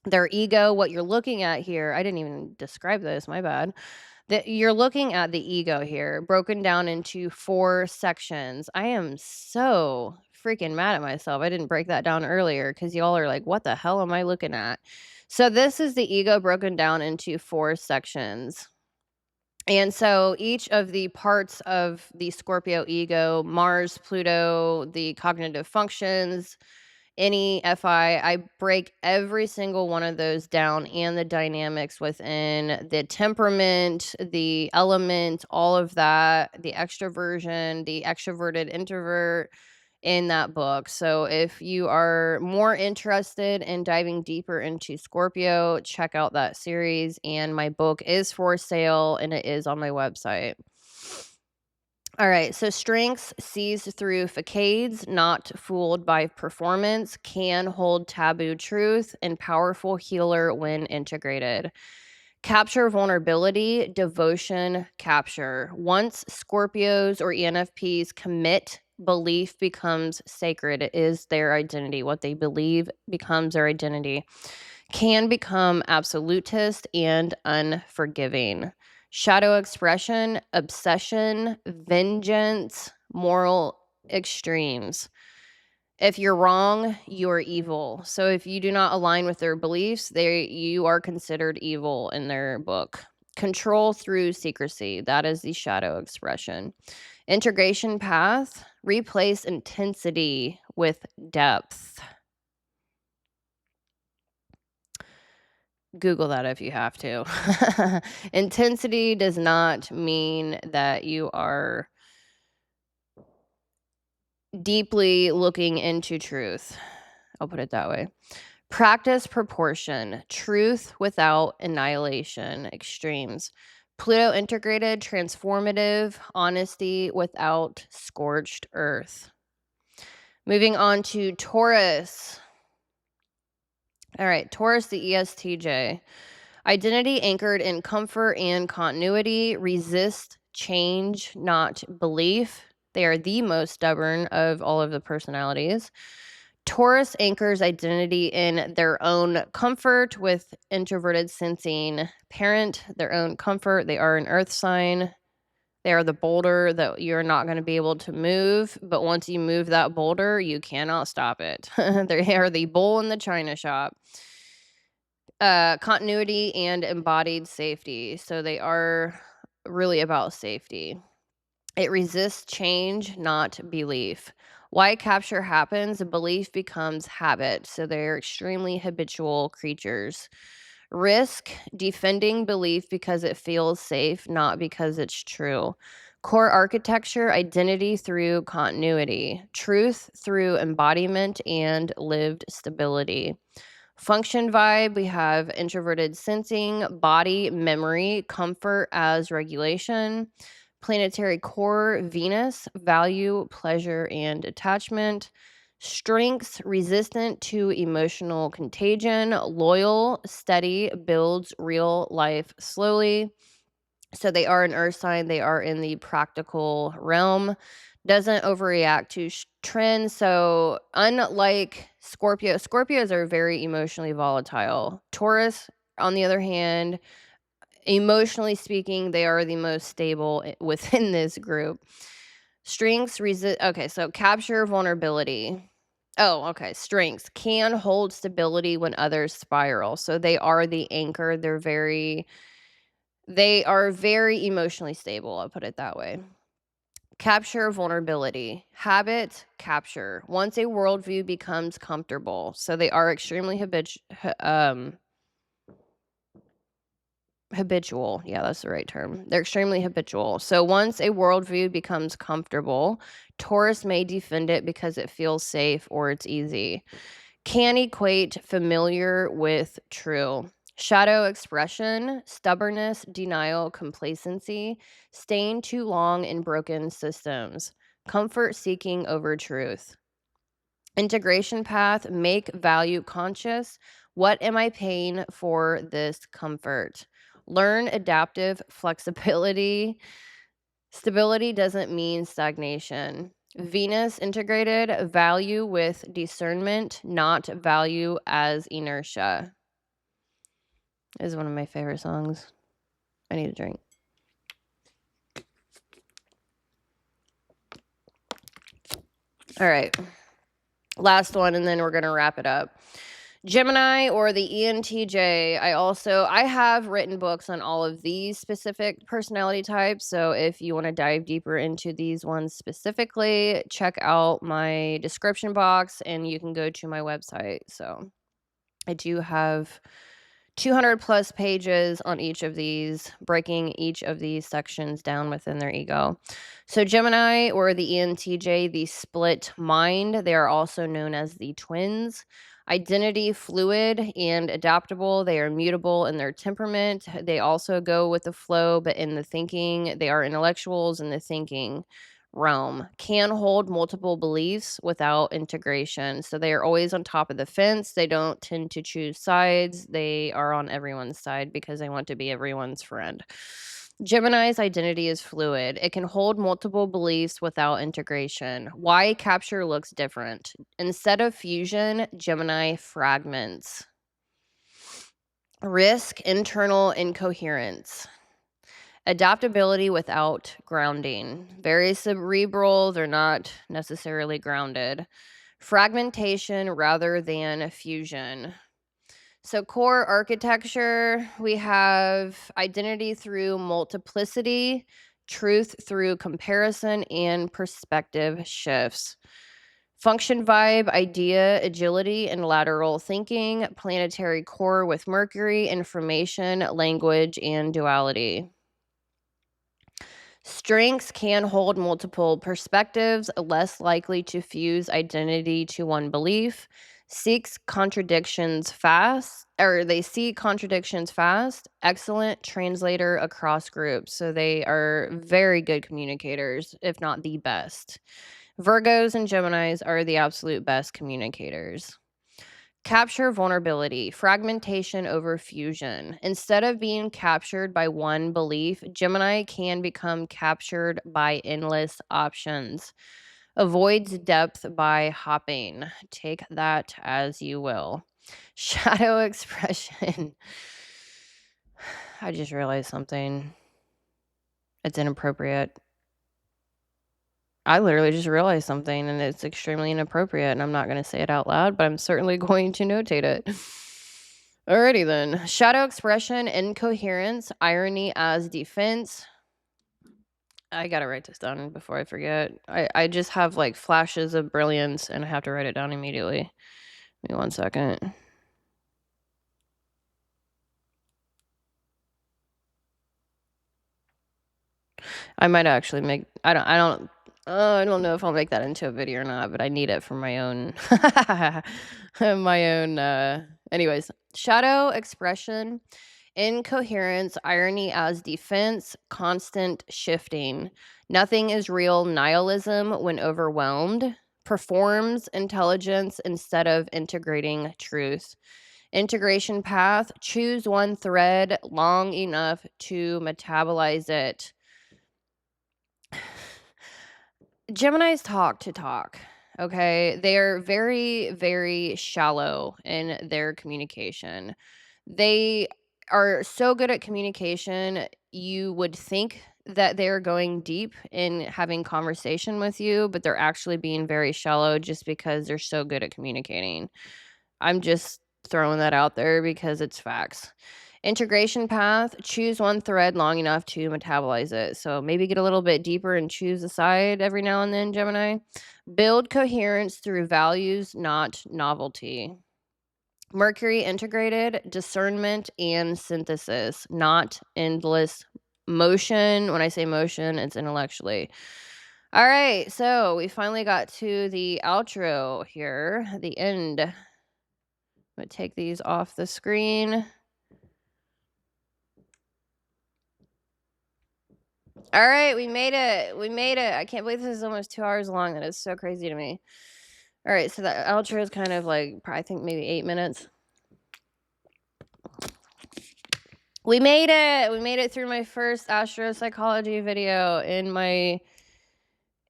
their ego. What you're looking at here, I didn't even describe this, my bad. That you're looking at the ego here, broken down into 4 sections. I am so freaking mad at myself. I didn't break that down earlier because y'all are like, what the hell am I looking at? So this is the ego broken down into 4 sections. And so each of the parts of the Scorpio ego, Mars, Pluto, the cognitive functions, any FI, I break every single one of those down and the dynamics within the temperament, the element, all of that, the extroversion, the extroverted introvert in that book. So if you are more interested in diving deeper into Scorpio, check out that series. And my book is for sale and it is on my website. All right, so strengths sees through facades, not fooled by performance, can hold taboo truth, and powerful healer when integrated. Capture vulnerability, devotion, capture. Once Scorpios or ENFPs commit, belief becomes sacred. It is their identity. What they believe becomes their identity. Can become absolutist and unforgiving. Shadow expression, obsession, vengeance, moral extremes. If you're wrong, you are evil. So if you do not align with their beliefs, you are considered evil in their book. Control through secrecy. That is the shadow expression. Integration path, replace intensity with depth. Google that if you have to. Intensity does not mean that you are deeply looking into truth. I'll put it that way. Practice proportion, truth without annihilation, extremes. Pluto integrated, transformative, honesty without scorched earth. Moving on to Taurus. All right, Taurus, the ESTJ. Identity anchored in comfort and continuity, resist change, not belief. They are the most stubborn of all of the personalities. Taurus anchors identity in their own comfort with introverted sensing parent, their own comfort. They are an earth sign. They are the boulder that you're not going to be able to move. But once you move that boulder, you cannot stop it. They are the bull in the china shop. Continuity and embodied safety. So they are really about safety. It resists change, not belief. Why capture happens, belief becomes habit. So they're extremely habitual creatures. Risk, defending belief because it feels safe, not because it's true. Core architecture, identity through continuity, truth through embodiment and lived stability. Function vibe, we have introverted sensing, body, memory, comfort as regulation. Planetary core, Venus, value, pleasure, and attachment. Strengths, resistant to emotional contagion, loyal, steady, builds real life slowly. So they are an earth sign, they are in the practical realm, doesn't overreact to trends. So unlike Scorpio, Scorpios are very emotionally volatile. Taurus, on the other hand, emotionally speaking, they are the most stable within this group. Strengths resist. Okay, so capture vulnerability. Oh, okay. Strengths can hold stability when others spiral. So they are the anchor. They are very emotionally stable, I'll put it that way. Capture vulnerability. Habit capture. Once a worldview becomes comfortable. So they are extremely habitual. Yeah, that's the right term. They're extremely habitual. So once a worldview becomes comfortable, Taurus may defend it because it feels safe or it's easy. Can equate familiar with true. Shadow expression, stubbornness, denial, complacency, staying too long in broken systems, comfort seeking over truth. Integration path, make value conscious. What am I paying for this comfort? Learn adaptive flexibility. Stability doesn't mean stagnation. Venus integrated, value with discernment, not value as inertia. Is one of my favorite songs. I need a drink. All right. Last one, and then we're going to wrap it up. Gemini or the ENTJ. I have written books on all of these specific personality types. So if you want to dive deeper into these ones specifically, check out my description box and you can go to my website. So I do have 200 plus pages on each of these, breaking each of these sections down within their ego. So Gemini or the ENTJ, the split mind, they are also known as the twins. Identity fluid and adaptable. They are mutable in their temperament. They also go with the flow, but in the thinking, they are intellectuals in the thinking realm. Can hold multiple beliefs without integration. So they are always on top of the fence. They don't tend to choose sides. They are on everyone's side because they want to be everyone's friend. Gemini's identity is fluid. It can hold multiple beliefs without integration. Why capture looks different. Instead of fusion, Gemini fragments. Risk, internal incoherence. Adaptability without grounding. Very cerebral, they're not necessarily grounded. Fragmentation rather than fusion. So, core architecture, we have identity through multiplicity, truth through comparison, and perspective shifts. Function vibe, idea, agility, and lateral thinking. Planetary core with Mercury, information, language, and duality. Strengths can hold multiple perspectives, less likely to fuse identity to one belief. Seeks contradictions fast, or they see contradictions fast. Excellent translator across groups. So they are very good communicators, if not the best. Virgos and Geminis are the absolute best communicators. Capture vulnerability, fragmentation over fusion. Instead of being captured by one belief, Gemini can become captured by endless options. Avoids depth by hopping. Take that as you will. Shadow expression. I just realized something. It's inappropriate. I literally just realized something and it's extremely inappropriate, and I'm not going to say it out loud, but I'm certainly going to notate it. Alrighty then. Shadow expression, incoherence, irony as defense. I gotta write this down before I forget. I just have like flashes of brilliance and I have to write it down immediately. Give me 1 second. I might actually make I don't know if I'll make that into a video or not, but I need it for my own my own anyways, shadow expression, incoherence, irony as defense, constant shifting. Nothing is real nihilism when overwhelmed, performs intelligence instead of integrating truth. Integration path, choose one thread long enough to metabolize it. Geminis talk to talk. Okay. They are very, very shallow in their communication. They are so good at communication, you would think that they're going deep in having conversation with you, but they're actually being very shallow just because they're so good at communicating. I'm just throwing that out there because it's facts. Integration path, choose one thread long enough to metabolize it. So maybe get a little bit deeper and choose a side every now and then, Gemini. Build coherence through values, not novelty. Mercury integrated, discernment and synthesis, not endless motion. When I say motion, it's intellectually. All right, so we finally got to the outro here, the end. I'm going to take these off the screen. All right, we made it. We made it. I can't believe this is almost 2 hours long. That is so crazy to me. All right, so the outro is kind of like, I think maybe 8 minutes. We made it. We made it through my first Astro-Psychology video in my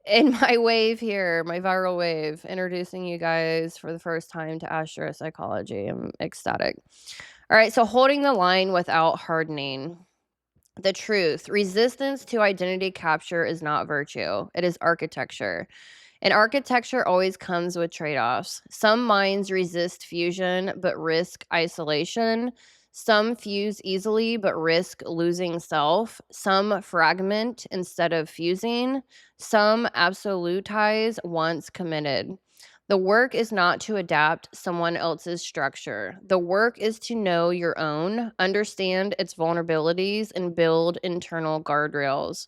wave here, my viral wave, introducing you guys for the first time to Astro-Psychology. I'm ecstatic. All right, so holding the line without hardening. The truth. Resistance to identity capture is not virtue. It is architecture. And architecture always comes with trade-offs. Some minds resist fusion but risk isolation. Some fuse easily but risk losing self. Some fragment instead of fusing. Some absolutize once committed. The work is not to adapt someone else's structure. The work is to know your own, understand its vulnerabilities, and build internal guardrails.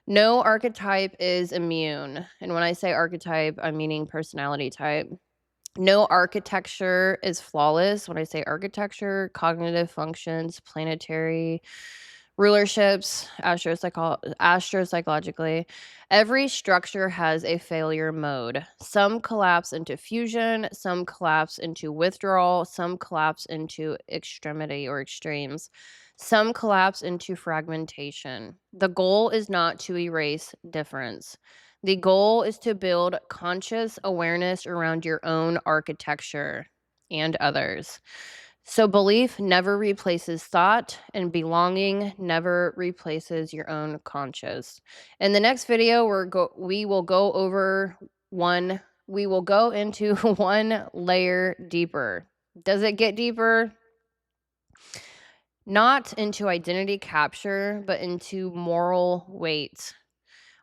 No archetype is immune. And when I say archetype, I'm meaning personality type. No architecture is flawless. When I say architecture, cognitive functions, planetary rulerships, astropsychologically, every structure has a failure mode. Some collapse into fusion, some collapse into withdrawal, some collapse into extremity or extremes, some collapse into fragmentation. The goal is not to erase difference. The goal is to build conscious awareness around your own architecture and others. So belief never replaces thought, and belonging never replaces your own conscious. In the next video, we will go over one. We will go into one layer deeper. Does it get deeper? Not into identity capture, but into moral weight.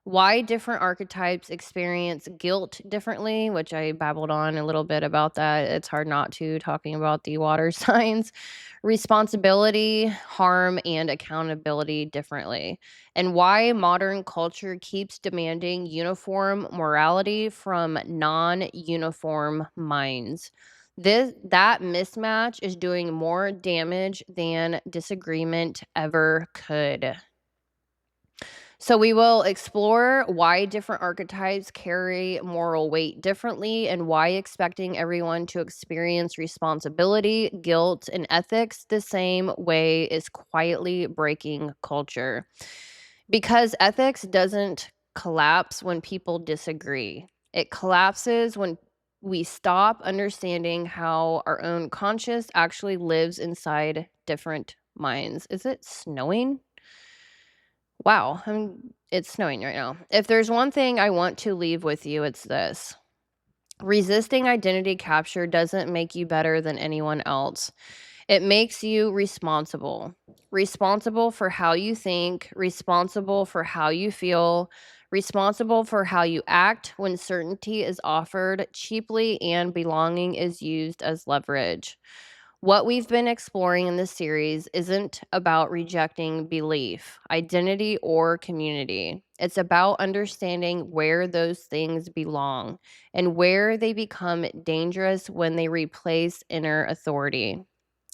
Why different archetypes experience guilt differently, which I babbled on a little bit about that. It's hard not to, talking about the water signs. Responsibility, harm, and accountability differently. And why modern culture keeps demanding uniform morality from non-uniform minds. That mismatch is doing more damage than disagreement ever could. So we will explore why different archetypes carry moral weight differently and why expecting everyone to experience responsibility, guilt, and ethics the same way is quietly breaking culture. Because ethics doesn't collapse when people disagree. It collapses when we stop understanding how our own conscious actually lives inside different minds. Is it snowing? Wow, it's snowing right now. If there's one thing I want to leave with you, it's this. Resisting identity capture doesn't make you better than anyone else. It makes you responsible. Responsible for how you think, responsible for how you feel, responsible for how you act when certainty is offered cheaply and belonging is used as leverage. What we've been exploring in this series isn't about rejecting belief, identity, or community. It's about understanding where those things belong and where they become dangerous when they replace inner authority.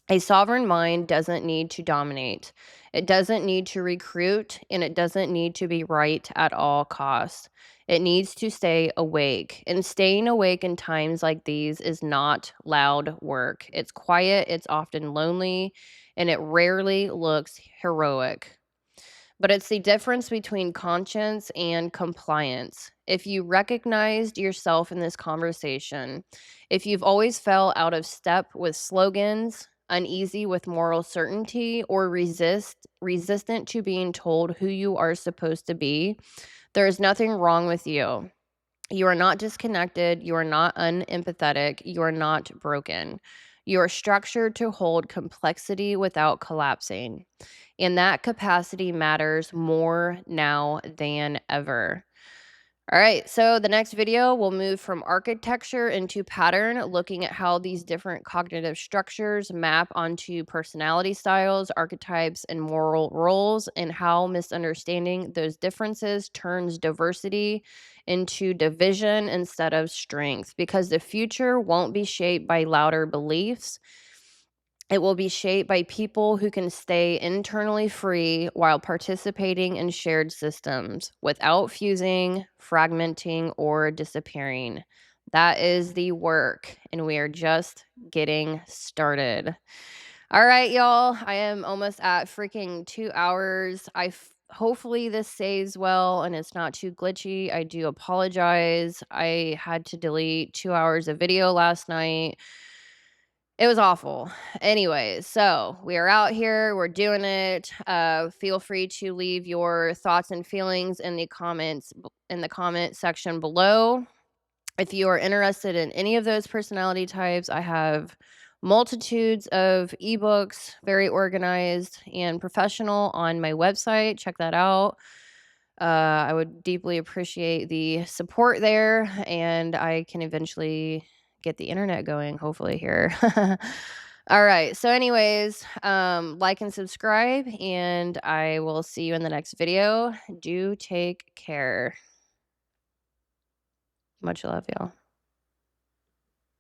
A sovereign mind doesn't need to dominate. It doesn't need to recruit, and it doesn't need to be right at all costs. It needs to stay awake. And staying awake in times like these is not loud work. It's quiet, it's often lonely, and it rarely looks heroic. But it's the difference between conscience and compliance. If you recognized yourself in this conversation, if you've always felt out of step with slogans, uneasy with moral certainty, or resistant to being told who you are supposed to be, there is nothing wrong with you. You are not disconnected, you are not unempathetic, you are not broken. You are structured to hold complexity without collapsing. And that capacity matters more now than ever. All right, so the next video will move from architecture into pattern, looking at how these different cognitive structures map onto personality styles, archetypes, and moral roles, and how misunderstanding those differences turns diversity into division instead of strength. Because the future won't be shaped by louder beliefs, it will be shaped by people who can stay internally free while participating in shared systems without fusing, fragmenting, or disappearing. That is the work, and we are just getting started. All right, y'all. I am almost at freaking 2 hours. Hopefully this saves well and it's not too glitchy. I do apologize. I had to delete 2 hours of video last night. It was awful. Anyways, so we are out here. We're doing it. Feel free to leave your thoughts and feelings in the in the comment section below. If you are interested in any of those personality types, I have multitudes of ebooks, very organized and professional on my website. Check that out. I would deeply appreciate the support there, and I can eventually get the internet going, hopefully, here. All right. So, anyways, like and subscribe, and I will see you in the next video. Do take care. Much love, y'all.